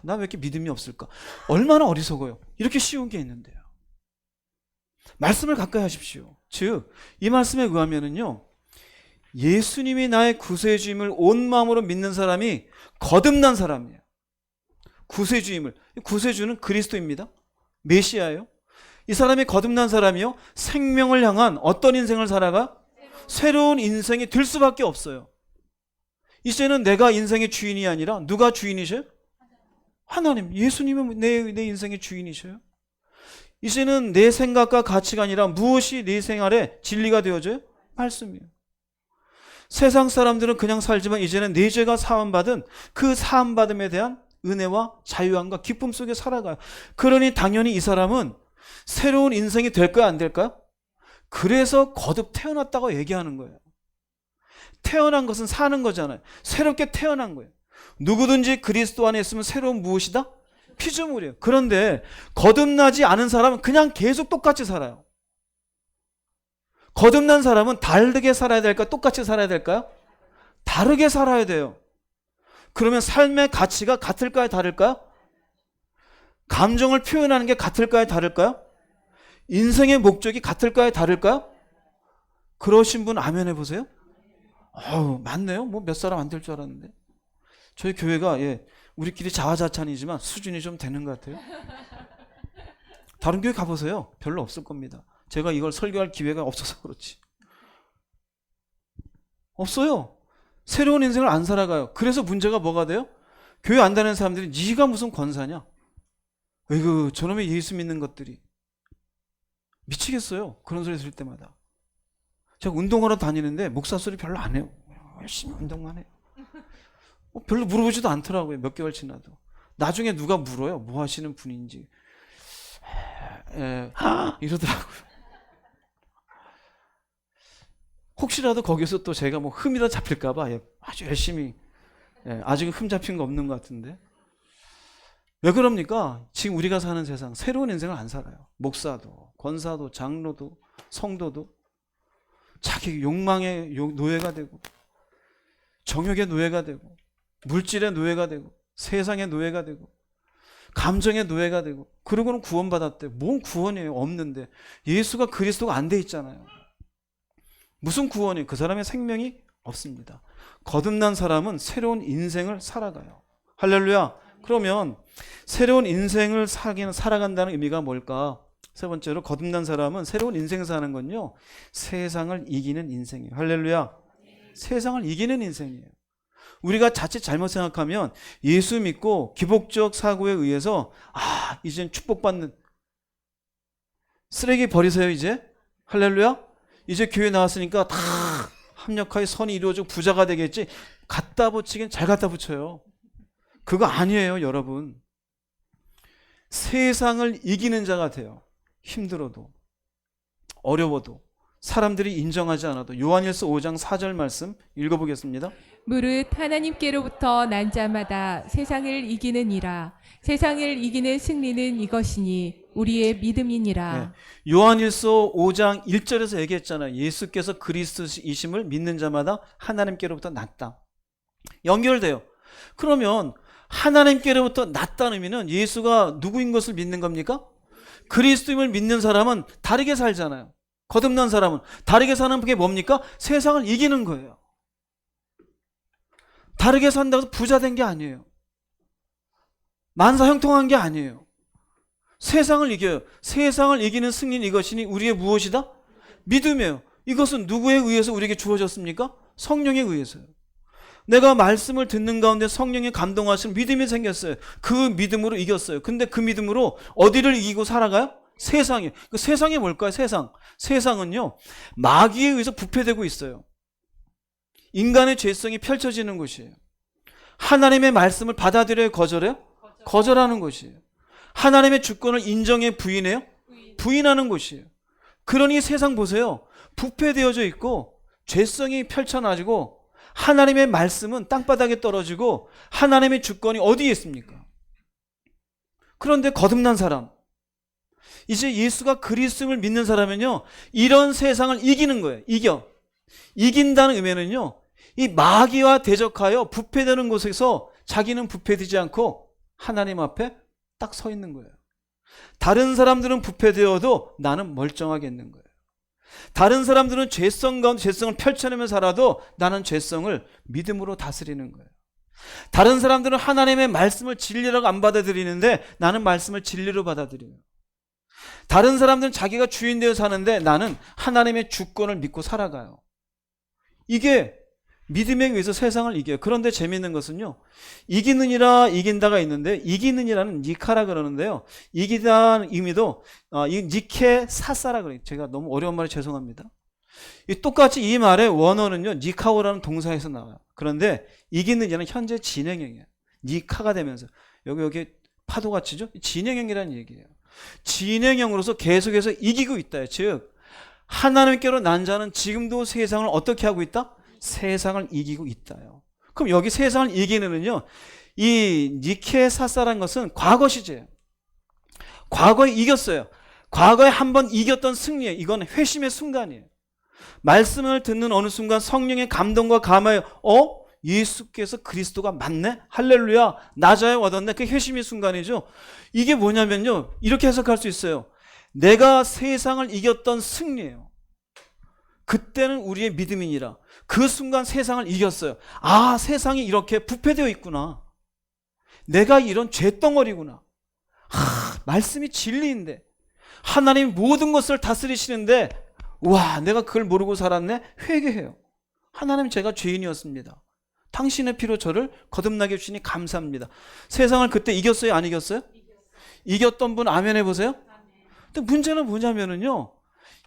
나 왜 이렇게 믿음이 없을까? 얼마나 어리석어요. 이렇게 쉬운 게 있는데요. 말씀을 가까이 하십시오. 즉, 이 말씀에 의하면은요, 예수님이 나의 구세주임을 온 마음으로 믿는 사람이 거듭난 사람이에요. 구세주임을. 구세주는 그리스도입니다. 메시아예요. 이 사람이 거듭난 사람이요, 생명을 향한 어떤 인생을 살아가? 새로운 인생이 될 수밖에 없어요. 이제는 내가 인생의 주인이 아니라 누가 주인이셔요? 하나님, 예수님은 내 인생의 주인이셔요. 이제는 내 생각과 가치가 아니라 무엇이 내 생활의 진리가 되어져요? 말씀이에요. 세상 사람들은 그냥 살지만 이제는 내 죄가 사함받은 그 사함받음에 대한 은혜와 자유함과 기쁨 속에 살아가요. 그러니 당연히 이 사람은 새로운 인생이 될까요? 안 될까요? 그래서 거듭 태어났다고 얘기하는 거예요. 태어난 것은 사는 거잖아요. 새롭게 태어난 거예요. 누구든지 그리스도 안에 있으면 새로운 무엇이다? 피조물이에요. 그런데 거듭나지 않은 사람은 그냥 계속 똑같이 살아요. 거듭난 사람은 다르게 살아야 될까요? 똑같이 살아야 될까요? 다르게 살아야 돼요. 그러면 삶의 가치가 같을까요? 다를까요? 감정을 표현하는 게 같을까요? 다를까요? 인생의 목적이 같을까요? 다를까요? 그러신 분 아멘 해보세요. 맞네요. 뭐 몇 사람 안 될 줄 알았는데. 저희 교회가 우리끼리 자화자찬이지만 수준이 좀 되는 것 같아요. 다른 교회 가보세요. 별로 없을 겁니다. 제가 이걸 설교할 기회가 없어서 그렇지. 없어요. 새로운 인생을 안 살아가요. 그래서 문제가 뭐가 돼요? 교회 안 다니는 사람들이 네가 무슨 권사냐? 어이구 저놈의 예수 믿는 것들이. 미치겠어요. 그런 소리 들을 때마다. 제가 운동하러 다니는데 목사 소리 별로 안 해요. 열심히 운동만 해요. 별로 물어보지도 않더라고요. 몇 개월 지나도. 나중에 누가 물어요. 뭐 하시는 분인지. 이러더라고요. 혹시라도 거기서 또 제가 뭐 흠이라 잡힐까봐 아주 열심히, 아직은 흠 잡힌 거 없는 것 같은데. 왜 그럽니까? 지금 우리가 사는 세상 새로운 인생을 안 살아요. 목사도 권사도 장로도 성도도 자기 욕망의 노예가 되고 정욕의 노예가 되고 물질의 노예가 되고 세상의 노예가 되고 감정의 노예가 되고 그러고는 구원받았대. 뭔 구원이에요? 없는데. 예수가 그리스도가 안 돼 있잖아요. 무슨 구원이에요? 그 사람의 생명이 없습니다. 거듭난 사람은 새로운 인생을 살아가요. 할렐루야. 그러면 새로운 인생을 살아간다는 의미가 뭘까? 세 번째로 거듭난 사람은 새로운 인생을 사는 건요, 세상을 이기는 인생이에요. 할렐루야. 세상을 이기는 인생이에요. 우리가 자칫 잘못 생각하면 예수 믿고 기복적 사고에 의해서 이젠 축복받는, 쓰레기 버리세요 이제. 할렐루야. 이제 교회 나왔으니까 다 합력하여 선이 이루어지고 부자가 되겠지. 갖다 붙이긴 잘 갖다 붙여요. 그거 아니에요 여러분. 세상을 이기는 자가 돼요. 힘들어도 어려워도 사람들이 인정하지 않아도. 요한일서 5장 4절 말씀 읽어보겠습니다. 무릇 하나님께로부터 난 자마다 세상을 이기느니라. 세상을 이기는 승리는 이것이니 우리의 믿음이니라. 요한일서 5장 1절에서 얘기했잖아요. 예수께서 그리스도이심을 믿는 자마다 하나님께로부터 났다. 연결돼요. 그러면 하나님께로부터 났다는 의미는 예수가 누구인 것을 믿는 겁니까? 그리스도임을 믿는 사람은 다르게 살잖아요. 거듭난 사람은 다르게 사는 게 뭡니까? 세상을 이기는 거예요. 다르게 산다고 부자 된 게 아니에요. 만사 형통한 게 아니에요. 세상을 이겨요. 세상을 이기는 승리는 이것이니 우리의 무엇이다? 믿음이에요. 이것은 누구에 의해서 우리에게 주어졌습니까? 성령에 의해서요. 내가 말씀을 듣는 가운데 성령이 감동하시는 믿음이 생겼어요. 그 믿음으로 이겼어요. 근데 그 믿음으로 어디를 이기고 살아가요? 세상에. 그 세상이 뭘까요? 세상은요, 마귀에 의해서 부패되고 있어요. 인간의 죄성이 펼쳐지는 곳이에요. 하나님의 말씀을 받아들여요? 거절해요? 거절하는 곳이에요. 하나님의 주권을 인정해? 부인해요? 부인하는 곳이에요. 그러니 세상 보세요. 부패되어져 있고 죄성이 펼쳐나지고 하나님의 말씀은 땅바닥에 떨어지고 하나님의 주권이 어디에 있습니까? 그런데 거듭난 사람, 이제 예수가 그리스도를 믿는 사람은요, 이런 세상을 이기는 거예요. 이긴다는 의미는요, 이 마귀와 대적하여 부패되는 곳에서 자기는 부패되지 않고 하나님 앞에 딱 서 있는 거예요. 다른 사람들은 부패되어도 나는 멀쩡하게 있는 거예요. 다른 사람들은 죄성 가운데 죄성을 펼쳐내며 살아도 나는 죄성을 믿음으로 다스리는 거예요. 다른 사람들은 하나님의 말씀을 진리라고 안 받아들이는데 나는 말씀을 진리로 받아들여요. 다른 사람들은 자기가 주인 되어 사는데 나는 하나님의 주권을 믿고 살아가요. 이게 믿음에 의해서 세상을 이겨요. 그런데 재미있는 것은요, 이기느니라 이긴다가 있는데, 이기느니라는 니카라 그러는데요, 이기다는 의미도 이 니케 사사라 그래요. 제가 너무 어려운 말에 죄송합니다. 똑같이 이 말의 원어는요, 니카오라는 동사에서 나와요. 그런데 이기느냐는 현재 진행형이에요. 니카가 되면서 여기 파도가 치죠? 진행형이라는 얘기예요. 진행형으로서 계속해서 이기고 있다. 즉 하나님께로 난 자는 지금도 세상을 어떻게 하고 있다? 세상을 이기고 있다요. 그럼 여기 세상을 이기는요, 이 니케사사라는 것은 과거 시제예요. 과거에 이겼어요. 과거에 한번 이겼던 승리예요. 이건 회심의 순간이에요. 말씀을 듣는 어느 순간 성령의 감동과 감화에 예수께서 그리스도가 맞네? 할렐루야, 나자에 얻었네. 그 회심의 순간이죠. 이게 뭐냐면요, 이렇게 해석할 수 있어요. 내가 세상을 이겼던 승리예요. 그때는 우리의 믿음이니라. 그 순간 세상을 이겼어요. 아, 세상이 이렇게 부패되어 있구나. 내가 이런 죄덩어리구나. 말씀이 진리인데 하나님이 모든 것을 다스리시는데, 와, 내가 그걸 모르고 살았네? 회개해요. 하나님, 제가 죄인이었습니다. 당신의 피로 저를 거듭나게 해주시니 감사합니다. 세상을 그때 이겼어요? 안 이겼어요? 이겼던 분 아멘 해보세요. 근데 문제는 뭐냐면요,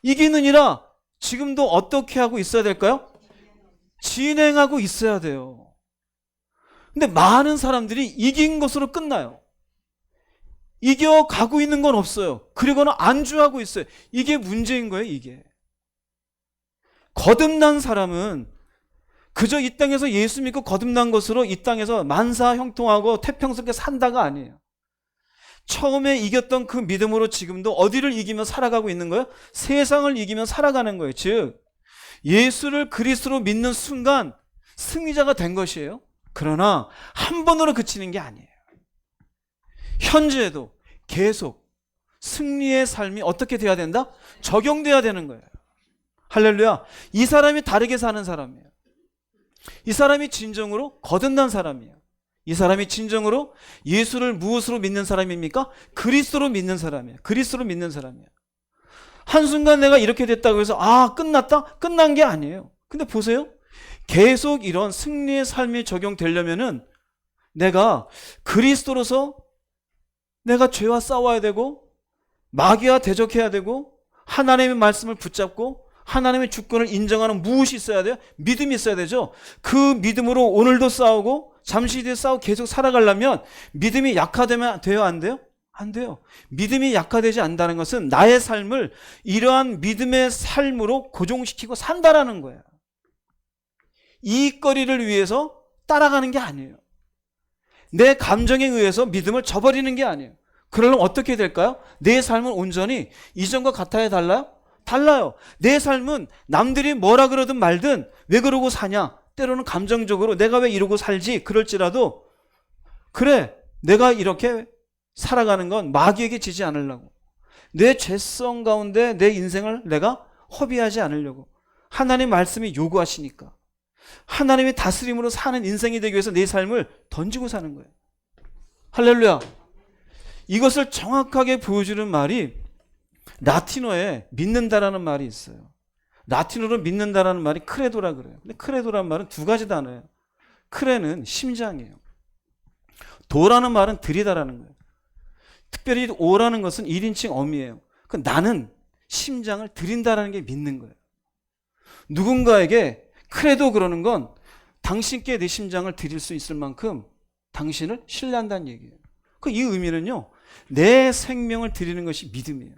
이기느니라 지금도 어떻게 하고 있어야 될까요? 진행하고 있어야 돼요. 근데 많은 사람들이 이긴 것으로 끝나요. 이겨가고 있는 건 없어요. 그리고는 안주하고 있어요. 이게 문제인 거예요. 이게 거듭난 사람은 그저 이 땅에서 예수 믿고 거듭난 것으로 이 땅에서 만사 형통하고 태평스럽게 산다가 아니에요. 처음에 이겼던 그 믿음으로 지금도 어디를 이기며 살아가고 있는 거예요? 세상을 이기며 살아가는 거예요. 즉 예수를 그리스도로 믿는 순간 승리자가 된 것이에요. 그러나 한 번으로 그치는 게 아니에요. 현재에도 계속 승리의 삶이 어떻게 돼야 된다? 적용돼야 되는 거예요. 할렐루야. 이 사람이 다르게 사는 사람이에요. 이 사람이 진정으로 거듭난 사람이에요. 이 사람이 진정으로 예수를 무엇으로 믿는 사람입니까? 그리스도로 믿는 사람이에요. 그리스도로 믿는 사람이에요. 한순간 내가 이렇게 됐다고 해서 끝났다? 끝난 게 아니에요. 근데 보세요. 계속 이런 승리의 삶이 적용되려면은 내가 그리스도로서 내가 죄와 싸워야 되고 마귀와 대적해야 되고 하나님의 말씀을 붙잡고 하나님의 주권을 인정하는 무엇이 있어야 돼요? 믿음이 있어야 되죠. 그 믿음으로 오늘도 싸우고 잠시 뒤에 싸우고 계속 살아가려면 믿음이 약화되면 돼요? 안 돼요? 안 돼요. 믿음이 약화되지 않는다는 것은 나의 삶을 이러한 믿음의 삶으로 고정시키고 산다라는 거예요. 이익거리를 위해서 따라가는 게 아니에요. 내 감정에 의해서 믿음을 저버리는 게 아니에요. 그러려면 어떻게 될까요? 내 삶은 온전히 이전과 같아야 달라요? 달라요. 내 삶은 남들이 뭐라 그러든 말든 왜 그러고 사냐? 때로는 감정적으로 내가 왜 이러고 살지? 그럴지라도 그래, 내가 이렇게 살아가는 건 마귀에게 지지 않으려고, 내 죄성 가운데 내 인생을 내가 허비하지 않으려고 하나님 말씀이 요구하시니까 하나님의 다스림으로 사는 인생이 되기 위해서 내 삶을 던지고 사는 거예요. 할렐루야. 이것을 정확하게 보여주는 말이 라틴어에 믿는다라는 말이 있어요. 라틴어로 믿는다라는 말이 크레도라 그래요. 근데 크레도라는 말은 두 가지 단어예요. 크레는 심장이에요. 도라는 말은 들이다라는 거예요. 특별히 오라는 것은 1인칭 어미예요. 나는 심장을 들인다라는 게 믿는 거예요. 누군가에게 크레도 그러는 건 당신께 내 심장을 드릴 수 있을 만큼 당신을 신뢰한다는 얘기예요. 이 의미는요, 내 생명을 드리는 것이 믿음이에요.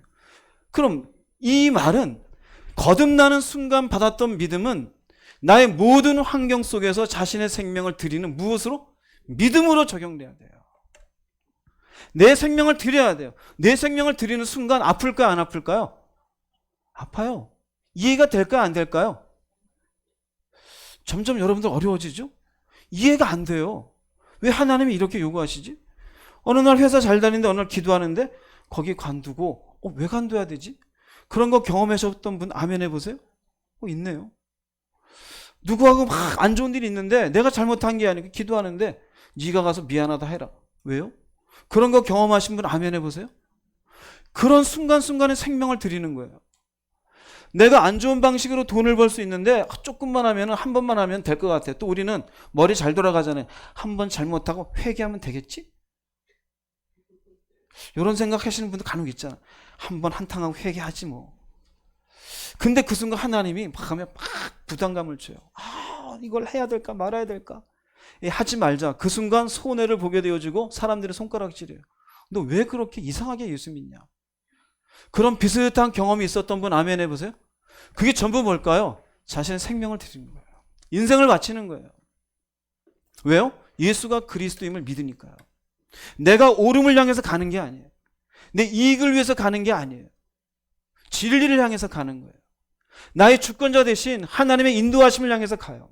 그럼 이 말은 거듭나는 순간 받았던 믿음은 나의 모든 환경 속에서 자신의 생명을 드리는 무엇으로? 믿음으로 적용돼야 돼요. 내 생명을 드려야 돼요. 내 생명을 드리는 순간 아플까요? 안 아플까요? 아파요. 이해가 될까요? 안 될까요? 점점 여러분들 어려워지죠? 이해가 안 돼요. 왜 하나님이 이렇게 요구하시지? 어느 날 회사 잘 다니는데 어느 날 기도하는데 거기 관두고 왜 관둬야 되지? 그런 거 경험하셨던 분 아멘 해보세요. 있네요. 누구하고 막 안 좋은 일이 있는데 내가 잘못한 게 아니고 기도하는데 네가 가서 미안하다 해라. 왜요? 그런 거 경험하신 분 아멘 해보세요. 그런 순간순간에 생명을 드리는 거예요. 내가 안 좋은 방식으로 돈을 벌 수 있는데 조금만 하면 한 번만 하면 될 것 같아. 또 우리는 머리 잘 돌아가잖아요. 한 번 잘못하고 회개하면 되겠지? 이런 생각 하시는 분들 간혹 있잖아. 한 번 한탕하고 회개하지 뭐. 근데 그 순간 하나님이 막 하면 막 부담감을 줘요. 아, 이걸 해야 될까 말아야 될까? 하지 말자. 그 순간 손해를 보게 되어지고 사람들의 손가락질이에요. 너 왜 그렇게 이상하게 예수 믿냐? 그런 비슷한 경험이 있었던 분 아멘 해보세요. 그게 전부 뭘까요? 자신의 생명을 드리는 거예요. 인생을 바치는 거예요. 왜요? 예수가 그리스도임을 믿으니까요. 내가 옳음을 향해서 가는 게 아니에요. 내 이익을 위해서 가는 게 아니에요. 진리를 향해서 가는 거예요. 나의 주권자 대신 하나님의 인도하심을 향해서 가요.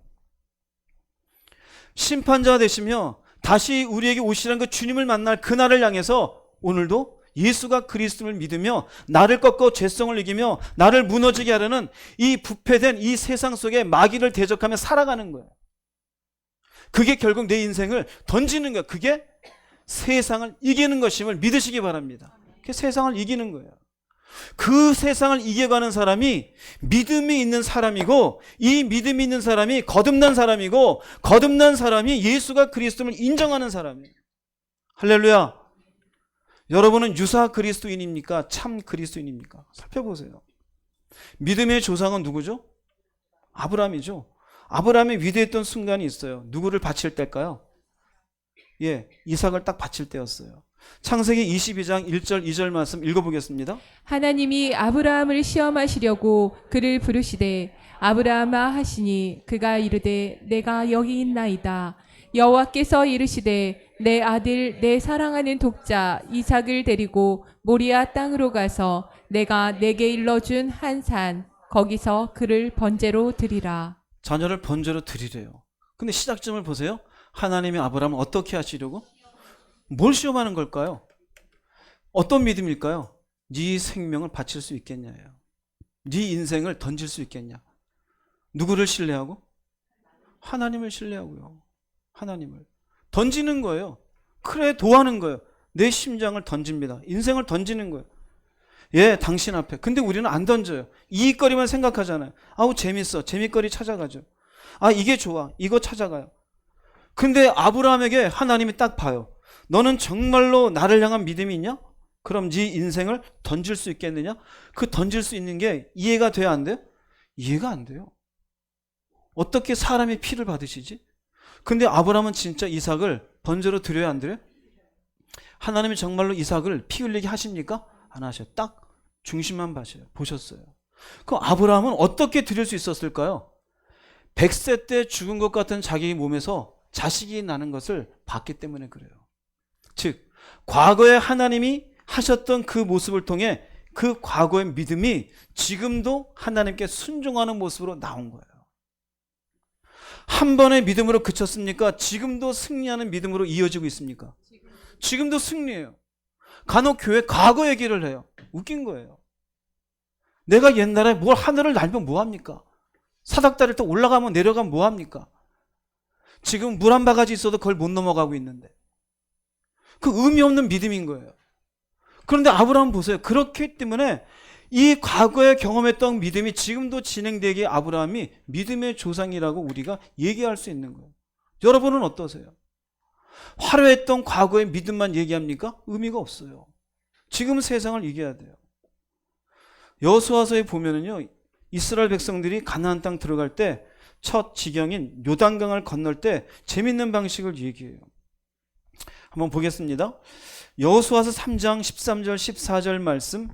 심판자 되시며 다시 우리에게 오시라는 그 주님을 만날 그날을 향해서 오늘도 예수가 그리스도를 믿으며 나를 꺾고 죄성을 이기며 나를 무너지게 하려는 이 부패된 이 세상 속에 마귀를 대적하며 살아가는 거예요. 그게 결국 내 인생을 던지는 거예요. 그게 세상을 이기는 것임을 믿으시기 바랍니다. 그게 세상을 이기는 거예요. 그 세상을 이겨가는 사람이 믿음이 있는 사람이고, 이 믿음이 있는 사람이 거듭난 사람이고, 거듭난 사람이 예수가 그리스도를 인정하는 사람이에요. 할렐루야. 여러분은 유사 그리스도인입니까? 참 그리스도인입니까? 살펴보세요. 믿음의 조상은 누구죠? 아브라함이죠. 아브라함이 위대했던 순간이 있어요. 누구를 바칠 때일까요? 이삭을 딱 바칠 때였어요. 창세기 22장 1절 2절 말씀 읽어보겠습니다. 하나님이 아브라함을 시험하시려고 그를 부르시되 아브라함아 하시니 그가 이르되 내가 여기 있나이다. 여호와께서 이르시되 내 아들 내 사랑하는 독자 이삭을 데리고 모리아 땅으로 가서 내가 내게 일러준 한 산 거기서 그를 번제로 드리라. 자녀를 번제로 드리래요. 근데 시작점을 보세요. 하나님이 아브라함을 어떻게 하시려고? 뭘 시험하는 걸까요? 어떤 믿음일까요? 네 생명을 바칠 수 있겠냐예요. 네 인생을 던질 수 있겠냐. 누구를 신뢰하고? 하나님을 신뢰하고요. 하나님을 던지는 거예요. 그래 도하는 거예요. 내 심장을 던집니다. 인생을 던지는 거예요. 당신 앞에. 근데 우리는 안 던져요. 이익거리만 생각하잖아요. 아우 재밌어. 재밌거리 찾아가죠. 아 이게 좋아. 이거 찾아가요. 근데 아브라함에게 하나님이 딱 봐요. 너는 정말로 나를 향한 믿음이 있냐? 그럼 네 인생을 던질 수 있겠느냐? 그 던질 수 있는 게 이해가 돼야 안 돼요? 이해가 안 돼요. 어떻게 사람이 피를 받으시지? 근데 아브라함은 진짜 이삭을 번제로 드려야 안 드려요? 하나님이 정말로 이삭을 피 흘리게 하십니까? 안 하셔요. 딱 중심만 보셨어요. 그럼 아브라함은 어떻게 드릴 수 있었을까요? 100세 때 죽은 것 같은 자기 몸에서 자식이 나는 것을 봤기 때문에 그래요. 즉 과거에 하나님이 하셨던 그 모습을 통해 그 과거의 믿음이 지금도 하나님께 순종하는 모습으로 나온 거예요. 한 번의 믿음으로 그쳤습니까? 지금도 승리하는 믿음으로 이어지고 있습니까? 지금도 승리해요. 간혹 교회 과거 얘기를 해요. 웃긴 거예요. 내가 옛날에 뭘 하늘을 날면 뭐합니까? 사닥다리를 또 올라가면 내려가면 뭐합니까? 지금 물 한 바가지 있어도 그걸 못 넘어가고 있는데 그 의미 없는 믿음인 거예요. 그런데 아브라함 보세요. 그렇기 때문에 이 과거에 경험했던 믿음이 지금도 진행되기에 아브라함이 믿음의 조상이라고 우리가 얘기할 수 있는 거예요. 여러분은 어떠세요? 화려했던 과거의 믿음만 얘기합니까? 의미가 없어요. 지금 세상을 이겨야 돼요. 여호수아서에 보면은요, 이스라엘 백성들이 가나안 땅 들어갈 때 첫 지경인 요단강을 건널 때 재밌는 방식을 얘기해요. 한번 보겠습니다. 여호수아서 3장 13절 14절 말씀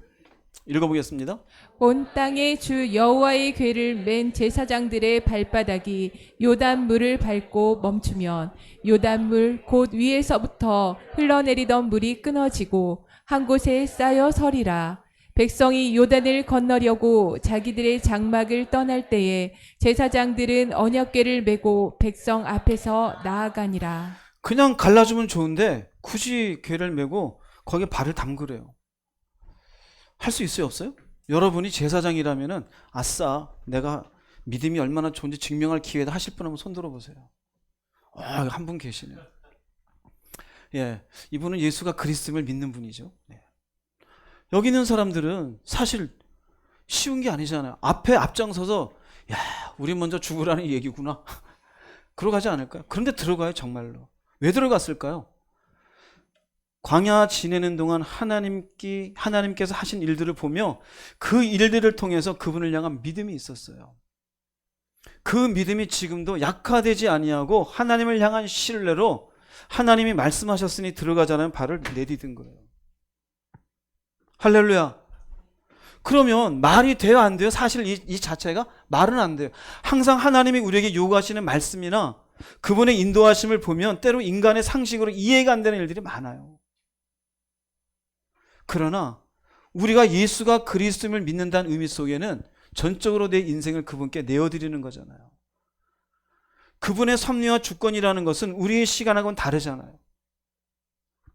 읽어보겠습니다. 온 땅에 주 여호와의 궤를 맨 제사장들의 발바닥이 요단물을 밟고 멈추면 요단물 곧 위에서부터 흘러내리던 물이 끊어지고 한 곳에 쌓여 서리라. 백성이 요단을 건너려고 자기들의 장막을 떠날 때에 제사장들은 언약궤를 메고 백성 앞에서 나아가니라. 그냥 갈라주면 좋은데 굳이 궤를 메고 거기에 발을 담그래요. 할 수 있어요, 없어요? 여러분이 제사장이라면은 아싸, 내가 믿음이 얼마나 좋은지 증명할 기회다 하실 분 한번 손 들어보세요. 한 분 계시네요. 이분은 예수가 그리스도를 믿는 분이죠. 여기 있는 사람들은 사실 쉬운 게 아니잖아요. 앞에 앞장서서 야, 우리 먼저 죽으라는 얘기구나. 그러고 가지 않을까요? 그런데 들어가요, 정말로. 왜 들어갔을까요? 광야 지내는 동안 하나님께서 하신 일들을 보며 그 일들을 통해서 그분을 향한 믿음이 있었어요. 그 믿음이 지금도 약화되지 아니하고 하나님을 향한 신뢰로 하나님이 말씀하셨으니 들어가자는 발을 내디딘 거예요. 할렐루야. 그러면 말이 돼요, 안 돼요? 사실 이 자체가 말은 안 돼요. 항상 하나님이 우리에게 요구하시는 말씀이나 그분의 인도하심을 보면 때로 인간의 상식으로 이해가 안 되는 일들이 많아요. 그러나 우리가 예수가 그리스도임을 믿는다는 의미 속에는 전적으로 내 인생을 그분께 내어드리는 거잖아요. 그분의 섭리와 주권이라는 것은 우리의 시간하고는 다르잖아요.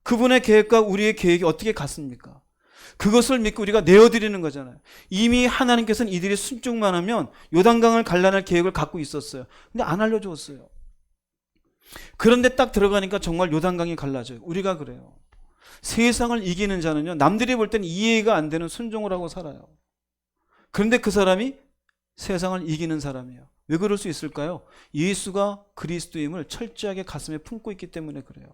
그분의 계획과 우리의 계획이 어떻게 같습니까? 그것을 믿고 우리가 내어드리는 거잖아요. 이미 하나님께서는 이들이 순종만 하면 요단강을 갈라낼 계획을 갖고 있었어요. 근데 안 알려주었어요. 그런데 딱 들어가니까 정말 요단강이 갈라져요. 우리가 그래요. 세상을 이기는 자는요, 남들이 볼 때는 이해가 안 되는 순종을 하고 살아요. 그런데 그 사람이 세상을 이기는 사람이에요. 왜 그럴 수 있을까요? 예수가 그리스도임을 철저하게 가슴에 품고 있기 때문에 그래요.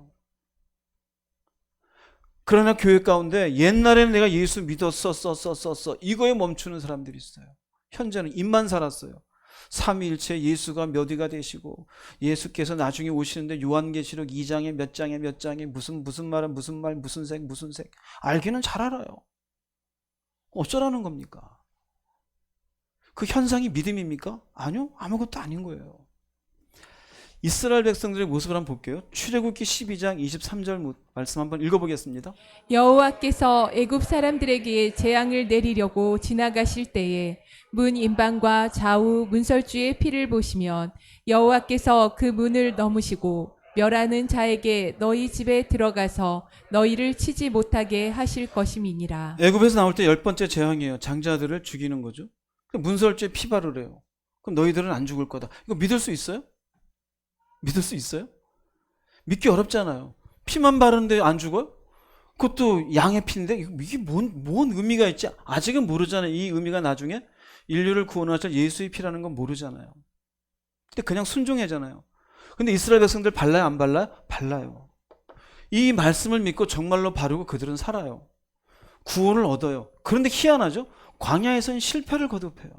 그러나 교회 가운데 옛날에는 내가 예수 믿었어 이거에 멈추는 사람들이 있어요. 현재는 입만 살았어요. 삼위일체 예수가 몇 위가 되시고 예수께서 나중에 오시는데 요한계시록 2장에 몇 장에 무슨 말은 무슨 말 무슨 색 알기는 잘 알아요. 어쩌라는 겁니까? 그 현상이 믿음입니까? 아니요, 아무것도 아닌 거예요. 이스라엘 백성들의 모습을 한번 볼게요. 출애굽기 12장 23절 말씀 한번 읽어보겠습니다. 여호와께서 애굽 사람들에게 재앙을 내리려고 지나가실 때에 문 임방과 좌우 문설주의 피를 보시면 여호와께서 그 문을 넘으시고 멸하는 자에게 너희 집에 들어가서 너희를 치지 못하게 하실 것임이니라. 애굽에서 나올 때 10번째 재앙이에요. 장자들을 죽이는 거죠. 문설주에 피 바르래요. 그럼 너희들은 안 죽을 거다. 이거 믿을 수 있어요? 믿을 수 있어요? 믿기 어렵잖아요. 피만 바르는데 안 죽어요? 그것도 양의 피인데 이게 뭔 의미가 있지? 아직은 모르잖아요. 이 의미가 나중에 인류를 구원하실 예수의 피라는 건 모르잖아요. 근데 그냥 순종하잖아요. 근데 이스라엘 백성들 발라요, 안 발라요? 발라요. 이 말씀을 믿고 정말로 바르고 그들은 살아요. 구원을 얻어요. 그런데 희한하죠? 광야에서는 실패를 거듭해요.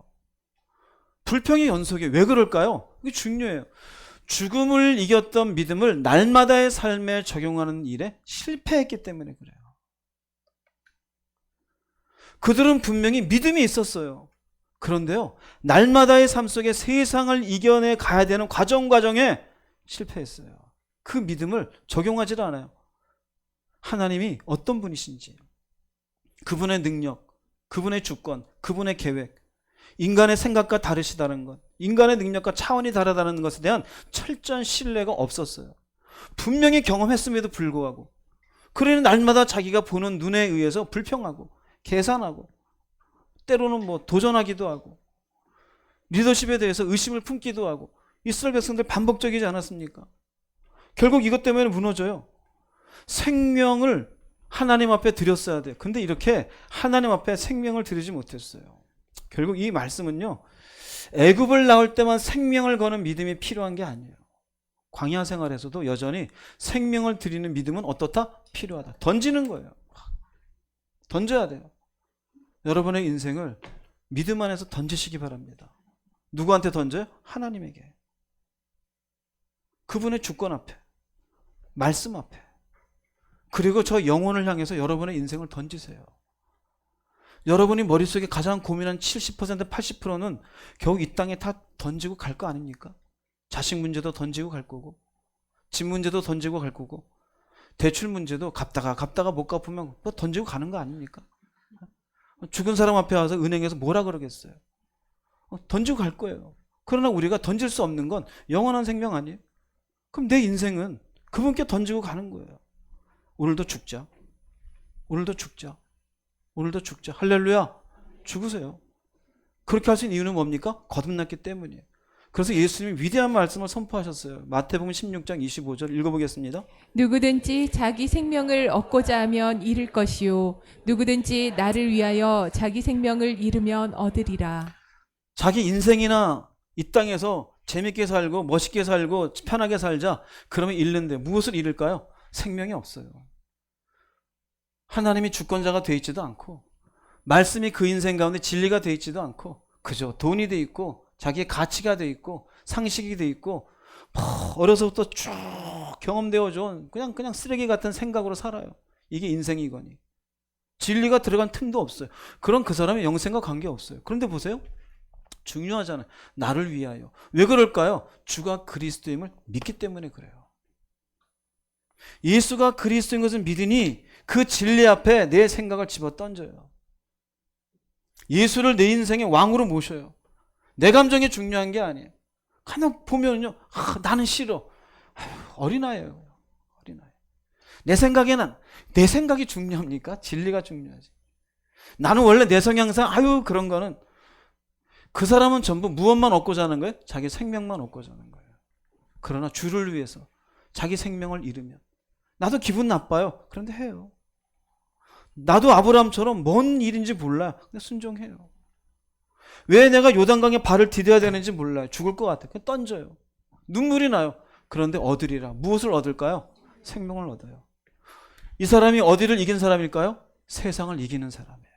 불평의 연속이에요. 왜 그럴까요? 이게 중요해요. 죽음을 이겼던 믿음을 날마다의 삶에 적용하는 일에 실패했기 때문에 그래요. 그들은 분명히 믿음이 있었어요. 그런데요, 날마다의 삶 속에 세상을 이겨내 가야 되는 과정에 실패했어요. 그 믿음을 적용하지 않아요. 하나님이 어떤 분이신지, 그분의 능력, 그분의 주권, 그분의 계획, 인간의 생각과 다르시다는 것, 인간의 능력과 차원이 다르다는 것에 대한 철저한 신뢰가 없었어요. 분명히 경험했음에도 불구하고 그러니 날마다 자기가 보는 눈에 의해서 불평하고 계산하고 때로는 도전하기도 하고 리더십에 대해서 의심을 품기도 하고 이스라엘 백성들 반복적이지 않았습니까? 결국 이것 때문에 무너져요. 생명을 하나님 앞에 드렸어야 돼요. 근데 이렇게 하나님 앞에 생명을 드리지 못했어요. 결국 이 말씀은요, 애굽을 나올 때만 생명을 거는 믿음이 필요한 게 아니에요. 광야 생활에서도 여전히 생명을 드리는 믿음은 어떻다? 필요하다. 던지는 거예요. 던져야 돼요. 여러분의 인생을 믿음 안에서 던지시기 바랍니다. 누구한테 던져요? 하나님에게. 그분의 주권 앞에, 말씀 앞에. 그리고 저 영혼을 향해서 여러분의 인생을 던지세요. 여러분이 머릿속에 가장 고민한 70%, 80%는 결국 이 땅에 다 던지고 갈 거 아닙니까? 자식 문제도 던지고 갈 거고, 집 문제도 던지고 갈 거고, 대출 문제도 갚다가 못 갚으면 던지고 가는 거 아닙니까? 죽은 사람 앞에 와서 은행에서 뭐라 그러겠어요? 던지고 갈 거예요. 그러나 우리가 던질 수 없는 건 영원한 생명 아니에요? 그럼 내 인생은 그분께 던지고 가는 거예요. 오늘도 죽자. 오늘도 죽자. 오늘도 죽자. 할렐루야. 죽으세요. 그렇게 할 수 있는 이유는 뭡니까? 거듭났기 때문이에요. 그래서 예수님이 위대한 말씀을 선포하셨어요. 마태복음 16장 25절 읽어보겠습니다. 누구든지 자기 생명을 얻고자 하면 잃을 것이요 누구든지 나를 위하여 자기 생명을 잃으면 얻으리라. 자기 인생이나 이 땅에서 재밌게 살고 멋있게 살고 편하게 살자 그러면 잃는데 무엇을 잃을까요? 생명이 없어요. 하나님이 주권자가 되어 있지도 않고 말씀이 그 인생 가운데 진리가 되어 있지도 않고 그저 돈이 되어 있고 자기의 가치가 되어 있고 상식이 되어 있고 어려서부터 쭉 경험되어져 온 그냥 쓰레기 같은 생각으로 살아요. 이게 인생이거니 진리가 들어간 틈도 없어요. 그런 그 사람의 영생과 관계없어요. 그런데 보세요. 중요하잖아요. 나를 위하여. 왜 그럴까요? 주가 그리스도임을 믿기 때문에 그래요. 예수가 그리스도인 것을 믿으니 그 진리 앞에 내 생각을 집어던져요. 예수를 내 인생의 왕으로 모셔요. 내 감정이 중요한 게 아니에요. 그냥 보면요. 나는 싫어. 어린아이예요. 어린아이. 내 생각에는 내 생각이 중요합니까? 진리가 중요하지. 나는 원래 내 성향상 그런 거는 그 사람은 전부 무엇만 얻고자 하는 거예요? 자기 생명만 얻고자 하는 거예요. 그러나 주를 위해서 자기 생명을 잃으면 나도 기분 나빠요. 그런데 해요. 나도 아브라함처럼 뭔 일인지 몰라요. 근데 순종해요. 왜 내가 요단강에 발을 디뎌야 되는지 몰라요. 죽을 것 같아요. 그냥 던져요. 눈물이 나요. 그런데 얻으리라. 무엇을 얻을까요? 생명을 얻어요. 이 사람이 어디를 이긴 사람일까요? 세상을 이기는 사람이에요.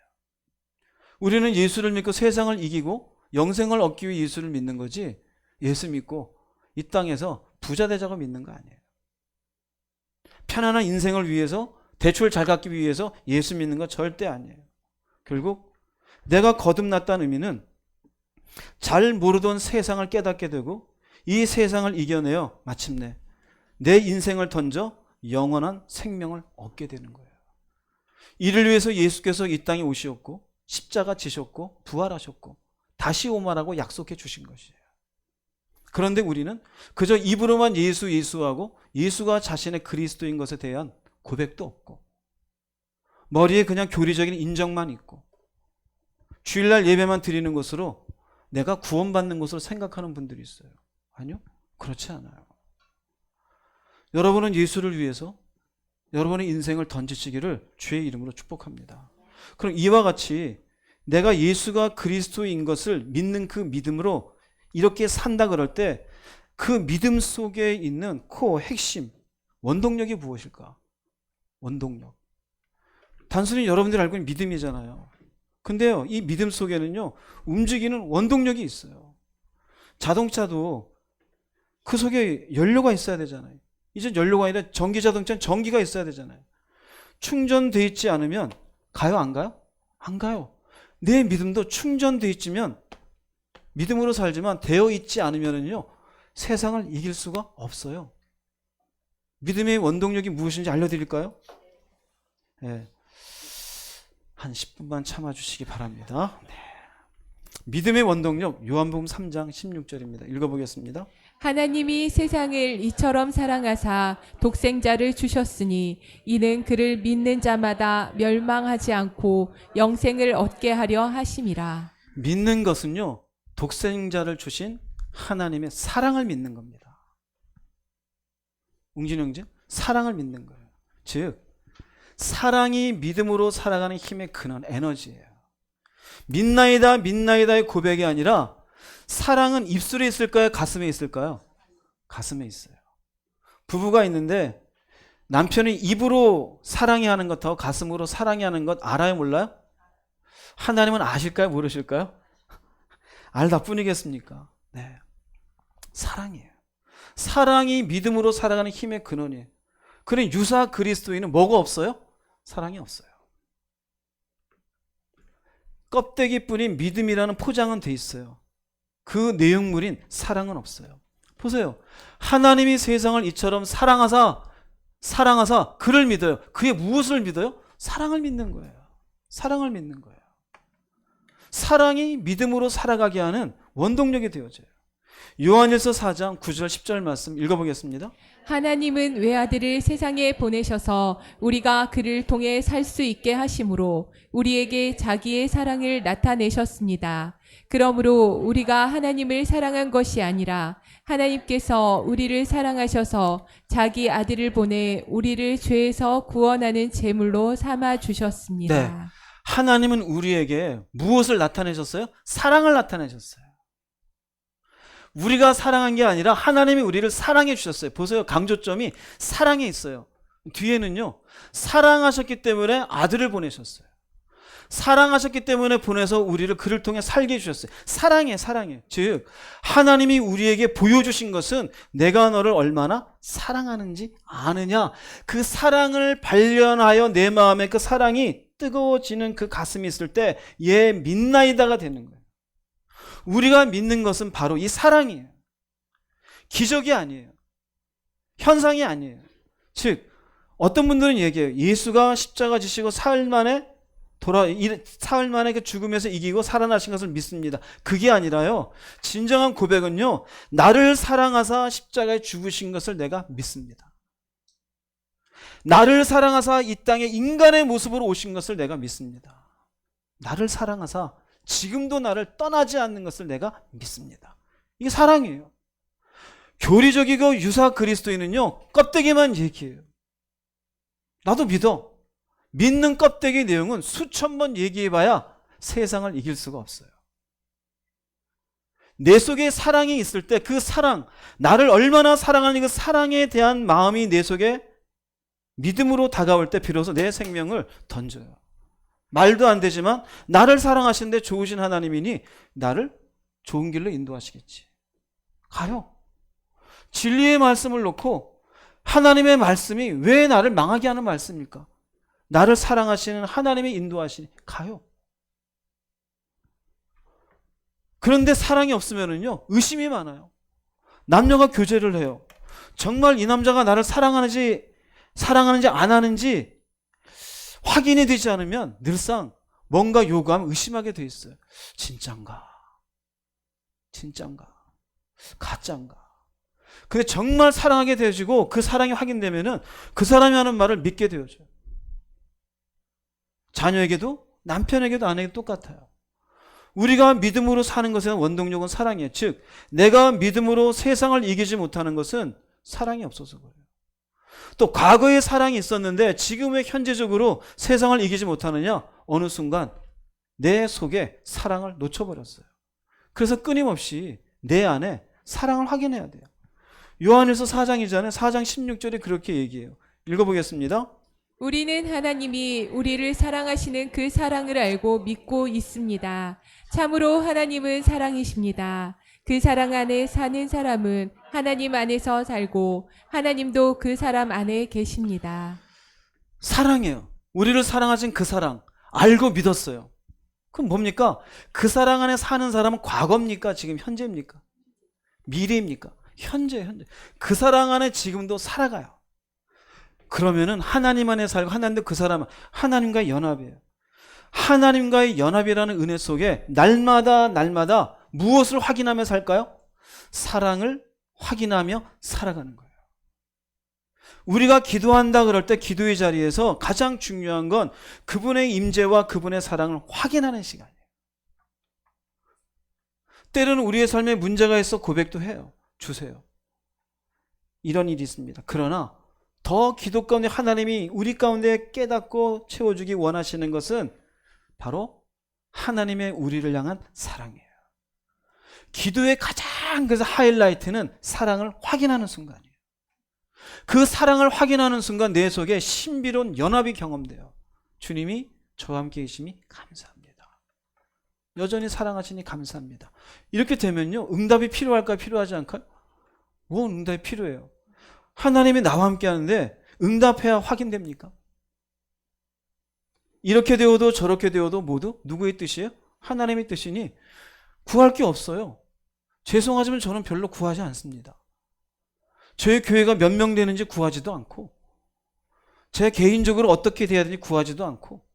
우리는 예수를 믿고 세상을 이기고 영생을 얻기 위해 예수를 믿는 거지 예수 믿고 이 땅에서 부자 되자고 믿는 거 아니에요. 편안한 인생을 위해서 대출 잘 갚기 위해서 예수 믿는 거 절대 아니에요. 결국 내가 거듭났다는 의미는 잘 모르던 세상을 깨닫게 되고 이 세상을 이겨내어 마침내 내 인생을 던져 영원한 생명을 얻게 되는 거예요. 이를 위해서 예수께서 이 땅에 오셨고 십자가 지셨고 부활하셨고 다시 오마라고 약속해 주신 것이에요. 그런데 우리는 그저 입으로만 예수하고 예수가 자신의 그리스도인 것에 대한 고백도 없고 머리에 그냥 교리적인 인정만 있고 주일날 예배만 드리는 것으로 내가 구원받는 것으로 생각하는 분들이 있어요. 아니요, 그렇지 않아요. 여러분은 예수를 위해서 여러분의 인생을 던지시기를 주의 이름으로 축복합니다. 그럼 이와 같이 내가 예수가 그리스도인 것을 믿는 그 믿음으로 이렇게 산다 그럴 때 그 믿음 속에 있는 핵심, 원동력이 무엇일까? 원동력. 단순히 여러분들이 알고 있는 믿음이잖아요. 근데요, 이 믿음 속에는요, 움직이는 원동력이 있어요. 자동차도 그 속에 연료가 있어야 되잖아요. 이제 연료가 아니라 전기 자동차는 전기가 있어야 되잖아요. 충전돼 있지 않으면 가요, 안 가요? 안 가요. 내 믿음도 충전돼 있지만 믿음으로 살지만 되어 있지 않으면요 세상을 이길 수가 없어요. 믿음의 원동력이 무엇인지 알려드릴까요? 네. 한 10분만 참아주시기 바랍니다. 네. 믿음의 원동력 요한복음 3장 16절입니다. 읽어보겠습니다. 하나님이 세상을 이처럼 사랑하사 독생자를 주셨으니 이는 그를 믿는 자마다 멸망하지 않고 영생을 얻게 하려 하심이라. 믿는 것은요 독생자를 주신 하나님의 사랑을 믿는 겁니다. 웅진 형제, 사랑을 믿는 거예요. 즉 사랑이 믿음으로 살아가는 힘의 근원, 에너지예요. 믿나이다 믿나이다의 고백이 아니라 사랑은 입술에 있을까요? 가슴에 있을까요? 가슴에 있어요. 부부가 있는데 남편이 입으로 사랑해 하는 것하고 가슴으로 사랑해 하는 것 알아요? 몰라요? 하나님은 아실까요? 모르실까요? 알다 뿐이겠습니까? 네. 사랑이에요. 사랑이 믿음으로 살아가는 힘의 근원이에요. 그런 유사 그리스도인은 뭐가 없어요? 사랑이 없어요. 껍데기뿐인 믿음이라는 포장은 돼 있어요. 그 내용물인 사랑은 없어요. 보세요. 하나님이 세상을 이처럼 사랑하사 그를 믿어요. 그의 무엇을 믿어요? 사랑을 믿는 거예요. 사랑을 믿는 거예요. 사랑이 믿음으로 살아가게 하는 원동력이 되어져요. 요한일서 4장 9절 10절 말씀 읽어보겠습니다. 하나님은 외아들을 세상에 보내셔서 우리가 그를 통해 살 수 있게 하심으로 우리에게 자기의 사랑을 나타내셨습니다. 그러므로 우리가 하나님을 사랑한 것이 아니라 하나님께서 우리를 사랑하셔서 자기 아들을 보내 우리를 죄에서 구원하는 제물로 삼아 주셨습니다. 네. 하나님은 우리에게 무엇을 나타내셨어요? 사랑을 나타내셨어요. 우리가 사랑한 게 아니라 하나님이 우리를 사랑해 주셨어요. 보세요. 강조점이 사랑에 있어요. 뒤에는요. 사랑하셨기 때문에 아들을 보내셨어요. 사랑하셨기 때문에 보내서 우리를 그를 통해 살게 해주셨어요. 사랑해. 즉 하나님이 우리에게 보여주신 것은 내가 너를 얼마나 사랑하는지 아느냐. 그 사랑을 발견하여 내 마음에 그 사랑이 뜨거워지는 그 가슴이 있을 때 예 믿나이다가 되는 거예요. 우리가 믿는 것은 바로 이 사랑이에요. 기적이 아니에요. 현상이 아니에요. 즉 어떤 분들은 얘기해요. 예수가 십자가 지시고 사흘 만에 그 죽음에서 이기고 살아나신 것을 믿습니다. 그게 아니라요. 진정한 고백은요. 나를 사랑하사 십자가에 죽으신 것을 내가 믿습니다. 나를 사랑하사 이 땅에 인간의 모습으로 오신 것을 내가 믿습니다. 나를 사랑하사 지금도 나를 떠나지 않는 것을 내가 믿습니다. 이게 사랑이에요. 교리적이고 유사 그리스도인은요. 껍데기만 얘기해요. 나도 믿어. 믿는 껍데기 내용은 수천 번 얘기해봐야 세상을 이길 수가 없어요. 내 속에 사랑이 있을 때 그 사랑, 나를 얼마나 사랑하는 그 사랑에 대한 마음이 내 속에 믿음으로 다가올 때 비로소 내 생명을 던져요. 말도 안 되지만 나를 사랑하시는데 좋으신 하나님이니 나를 좋은 길로 인도하시겠지. 가요. 진리의 말씀을 놓고 하나님의 말씀이 왜 나를 망하게 하는 말씀입니까? 나를 사랑하시는 하나님의 인도하시니 가요. 그런데 사랑이 없으면은요 의심이 많아요. 남녀가 교제를 해요. 정말 이 남자가 나를 사랑하는지 안 하는지 확인이 되지 않으면 늘상 뭔가 요구하면 의심하게 돼 있어요. 진짠가? 가짠가? 근데 정말 사랑하게 되어지고 그 사랑이 확인되면은 그 사람이 하는 말을 믿게 되어져요. 자녀에게도 남편에게도 아내에게도 똑같아요. 우리가 믿음으로 사는 것의 원동력은 사랑이에요. 즉 내가 믿음으로 세상을 이기지 못하는 것은 사랑이 없어서 그래요. 또 과거에 사랑이 있었는데 지금 왜 현재적으로 세상을 이기지 못하느냐? 어느 순간 내 속에 사랑을 놓쳐버렸어요. 그래서 끊임없이 내 안에 사랑을 확인해야 돼요. 요한일서 4장이잖아요. 4장 16절에 그렇게 얘기해요. 읽어보겠습니다. 우리는 하나님이 우리를 사랑하시는 그 사랑을 알고 믿고 있습니다. 참으로 하나님은 사랑이십니다. 그 사랑 안에 사는 사람은 하나님 안에서 살고 하나님도 그 사람 안에 계십니다. 사랑해요. 우리를 사랑하신 그 사랑 알고 믿었어요. 그럼 뭡니까? 그 사랑 안에 사는 사람은 과거입니까? 지금 현재입니까? 미래입니까? 현재. 그 사랑 안에 지금도 살아가요. 그러면은 하나님 안에 살고 하나님도 그 사람은 하나님과의 연합이에요. 하나님과의 연합이라는 은혜 속에 날마다 무엇을 확인하며 살까요? 사랑을 확인하며 살아가는 거예요. 우리가 기도한다 그럴 때 기도의 자리에서 가장 중요한 건 그분의 임재와 그분의 사랑을 확인하는 시간이에요. 때로는 우리의 삶에 문제가 있어 고백도 해요. 주세요. 이런 일이 있습니다. 그러나 더 기도 가운데 하나님이 우리 가운데 깨닫고 채워주기 원하시는 것은 바로 하나님의 우리를 향한 사랑이에요. 기도의 가장 그래서 하이라이트는 사랑을 확인하는 순간이에요. 그 사랑을 확인하는 순간 내 속에 신비로운 연합이 경험돼요. 주님이 저와 함께 계심이 감사합니다. 여전히 사랑하시니 감사합니다. 이렇게 되면요 응답이 필요할까요? 필요하지 않을까요? 응답이 필요해요. 하나님이 나와 함께 하는데 응답해야 확인됩니까? 이렇게 되어도 저렇게 되어도 모두 누구의 뜻이에요? 하나님의 뜻이니 구할 게 없어요. 죄송하지만 저는 별로 구하지 않습니다. 저희 교회가 몇 명 되는지 구하지도 않고 제 개인적으로 어떻게 돼야 되는지 구하지도 않고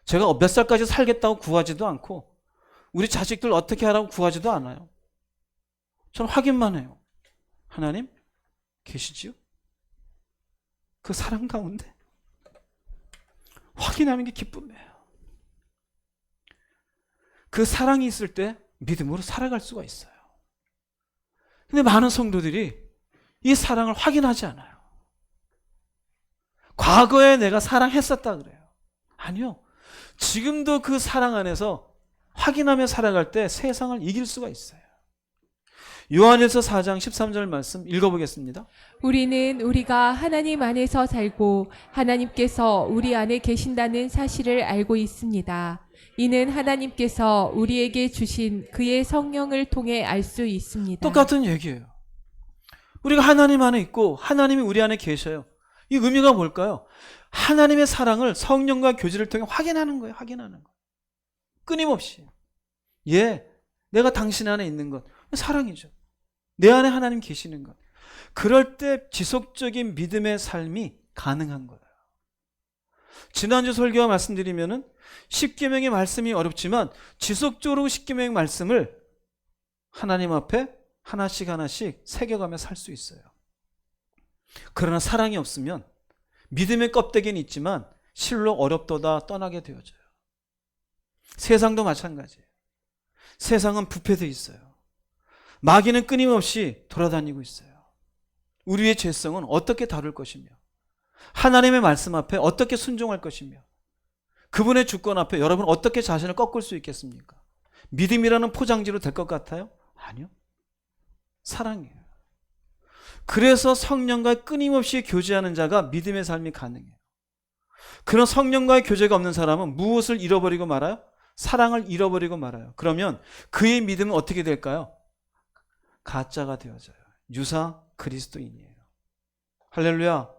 제가 몇 살까지 살겠다고 구하지도 않고 우리 자식들 어떻게 하라고 구하지도 않아요. 저는 확인만 해요. 하나님 계시지요? 그 사랑 가운데 확인하는 게 기쁨이에요. 그 사랑이 있을 때 믿음으로 살아갈 수가 있어요. 근데 많은 성도들이 이 사랑을 확인하지 않아요. 과거에 내가 사랑했었다 그래요. 아니요. 지금도 그 사랑 안에서 확인하며 살아갈 때 세상을 이길 수가 있어요. 요한일서 4장 13절 말씀 읽어보겠습니다. 우리는 우리가 하나님 안에서 살고 하나님께서 우리 안에 계신다는 사실을 알고 있습니다. 이는 하나님께서 우리에게 주신 그의 성령을 통해 알 수 있습니다. 똑같은 얘기예요. 우리가 하나님 안에 있고 하나님이 우리 안에 계셔요. 이 의미가 뭘까요? 하나님의 사랑을 성령과 교제를 통해 확인하는 거예요. 확인하는 거. 끊임없이. 예, 내가 당신 안에 있는 것. 사랑이죠. 내 안에 하나님 계시는 것. 그럴 때 지속적인 믿음의 삶이 가능한 거예요. 지난주 설교와 말씀드리면은 십계명의 말씀이 어렵지만 지속적으로 십계명의 말씀을 하나님 앞에 하나씩 하나씩 새겨가며 살 수 있어요. 그러나 사랑이 없으면 믿음의 껍데기는 있지만 실로 어렵도다 떠나게 되어져요. 세상도 마찬가지예요. 세상은 부패되어 있어요. 마귀는 끊임없이 돌아다니고 있어요. 우리의 죄성은 어떻게 다룰 것이며 하나님의 말씀 앞에 어떻게 순종할 것이며 그분의 주권 앞에 여러분 어떻게 자신을 꺾을 수 있겠습니까? 믿음이라는 포장지로 될 것 같아요? 아니요. 사랑이에요. 그래서 성령과 끊임없이 교제하는 자가 믿음의 삶이 가능해요. 그런 성령과의 교제가 없는 사람은 무엇을 잃어버리고 말아요? 사랑을 잃어버리고 말아요. 그러면 그의 믿음은 어떻게 될까요? 가짜가 되어져요. 유사 그리스도인이에요. 할렐루야.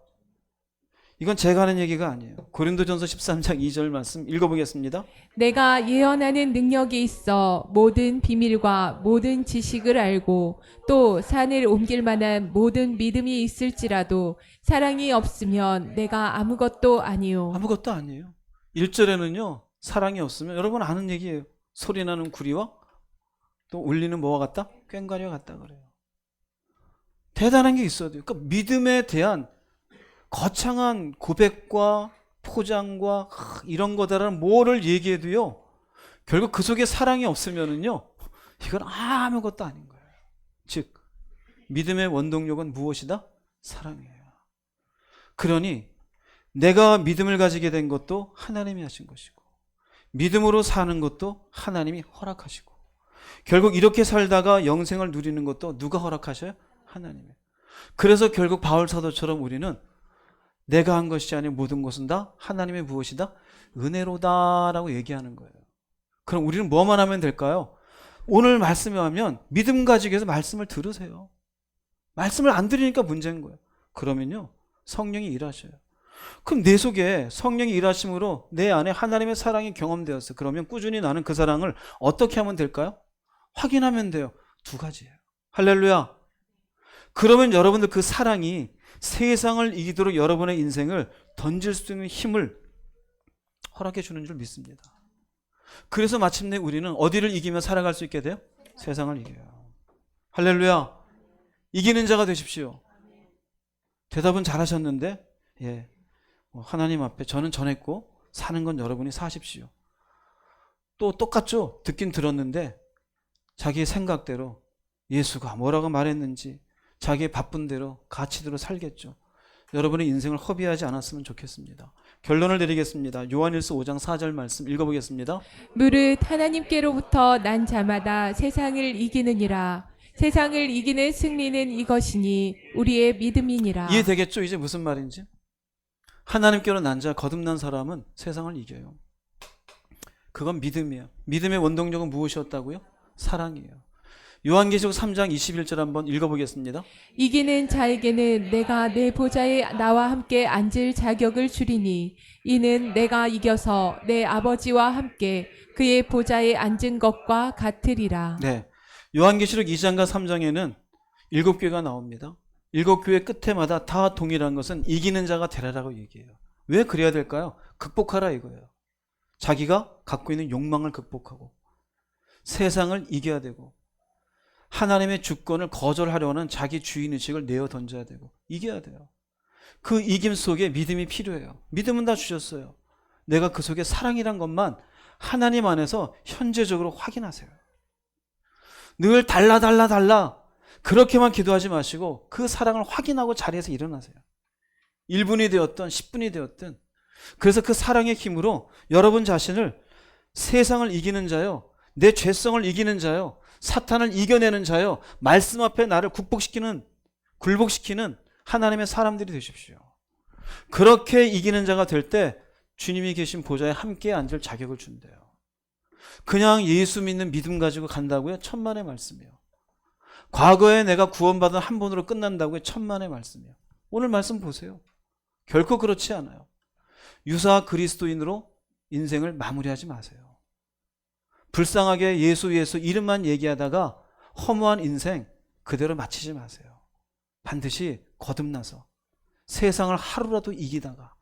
이건 제가 하는 얘기가 아니에요. 고린도전서 13장 2절 말씀 읽어보겠습니다. 내가 예언하는 능력이 있어 모든 비밀과 모든 지식을 알고 또 산을 옮길 만한 모든 믿음이 있을지라도 사랑이 없으면 내가 아무것도 아니요. 아무것도 아니에요. 1절에는요. 사랑이 없으면 여러분 아는 얘기예요. 소리나는 구리와 또 울리는 뭐와 같다? 꽹과리와 같다 그래요. 대단한 게 있어야 돼요. 그러니까 믿음에 대한 거창한 고백과 포장과 이런 거다라는 뭐를 얘기해도요. 결국 그 속에 사랑이 없으면은요. 이건 아무것도 아닌 거예요. 즉 믿음의 원동력은 무엇이다? 사랑이에요. 그러니 내가 믿음을 가지게 된 것도 하나님이 하신 것이고 믿음으로 사는 것도 하나님이 허락하시고 결국 이렇게 살다가 영생을 누리는 것도 누가 허락하셔요? 하나님이. 그래서 결국 바울 사도처럼 우리는 내가 한 것이 아닌 모든 것은 다 하나님의 무엇이다? 은혜로다라고 얘기하는 거예요. 그럼 우리는 뭐만 하면 될까요? 오늘 말씀에 하면 믿음 가지고 해서 말씀을 들으세요. 말씀을 안 들으니까 문제인 거예요. 그러면요 성령이 일하셔요. 그럼 내 속에 성령이 일하심으로 내 안에 하나님의 사랑이 경험되었어요. 그러면 꾸준히 나는 그 사랑을 어떻게 하면 될까요? 확인하면 돼요. 두 가지예요. 할렐루야. 그러면 여러분들 그 사랑이 세상을 이기도록 여러분의 인생을 던질 수 있는 힘을 허락해 주는 줄 믿습니다. 그래서 마침내 우리는 어디를 이기며 살아갈 수 있게 돼요? 세상을 이겨요. 할렐루야. 이기는 자가 되십시오. 대답은 잘하셨는데 예, 하나님 앞에 저는 전했고 사는 건 여러분이 사십시오. 또 똑같죠? 듣긴 들었는데 자기의 생각대로 예수가 뭐라고 말했는지 자기의 바쁜 대로 가치대로 살겠죠. 여러분의 인생을 허비하지 않았으면 좋겠습니다. 결론을 내리겠습니다. 요한일서 5장 4절 말씀 읽어보겠습니다. 무릇 하나님께로부터 난 자마다 세상을 이기느니라. 세상을 이기는 승리는 이것이니 우리의 믿음이니라. 이해되겠죠? 이제 무슨 말인지? 하나님께로 난 자 거듭난 사람은 세상을 이겨요. 그건 믿음이에요. 믿음의 원동력은 무엇이었다고요? 사랑이에요. 요한계시록 3장 21절 한번 읽어보겠습니다. 이기는 자에게는 내가 내 보좌에 나와 함께 앉을 자격을 주리니 이는 내가 이겨서 내 아버지와 함께 그의 보좌에 앉은 것과 같으리라. 네, 요한계시록 2장과 3장에는 7교회가 나옵니다. 7교회 끝에마다 다 동일한 것은 이기는 자가 되라라고 얘기해요. 왜 그래야 될까요? 극복하라 이거예요. 자기가 갖고 있는 욕망을 극복하고 세상을 이겨야 되고 하나님의 주권을 거절하려는 자기 주인의식을 내어 던져야 되고 이겨야 돼요. 그 이김 속에 믿음이 필요해요. 믿음은 다 주셨어요. 내가 그 속에 사랑이란 것만 하나님 안에서 현재적으로 확인하세요. 늘 달라 그렇게만 기도하지 마시고 그 사랑을 확인하고 자리에서 일어나세요. 1분이 되었든 10분이 되었든. 그래서 그 사랑의 힘으로 여러분 자신을 세상을 이기는 자요, 내 죄성을 이기는 자요, 사탄을 이겨내는 자요, 말씀 앞에 나를 굴복시키는 하나님의 사람들이 되십시오. 그렇게 이기는 자가 될 때 주님이 계신 보좌에 함께 앉을 자격을 준대요. 그냥 예수 믿는 믿음 가지고 간다고요? 천만의 말씀이에요. 과거에 내가 구원받은 한 번으로 끝난다고요? 천만의 말씀이에요. 오늘 말씀 보세요. 결코 그렇지 않아요. 유사 그리스도인으로 인생을 마무리하지 마세요. 불쌍하게 예수 이름만 얘기하다가 허무한 인생 그대로 마치지 마세요. 반드시 거듭나서 세상을 하루라도 이기다가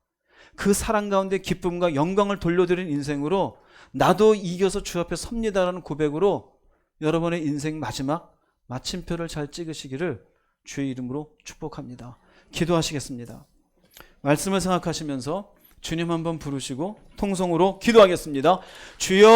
그 사랑 가운데 기쁨과 영광을 돌려드린 인생으로 나도 이겨서 주 앞에 섭니다라는 고백으로 여러분의 인생 마지막 마침표를 잘 찍으시기를 주의 이름으로 축복합니다. 기도하시겠습니다. 말씀을 생각하시면서 주님 한번 부르시고 통성으로 기도하겠습니다. 주여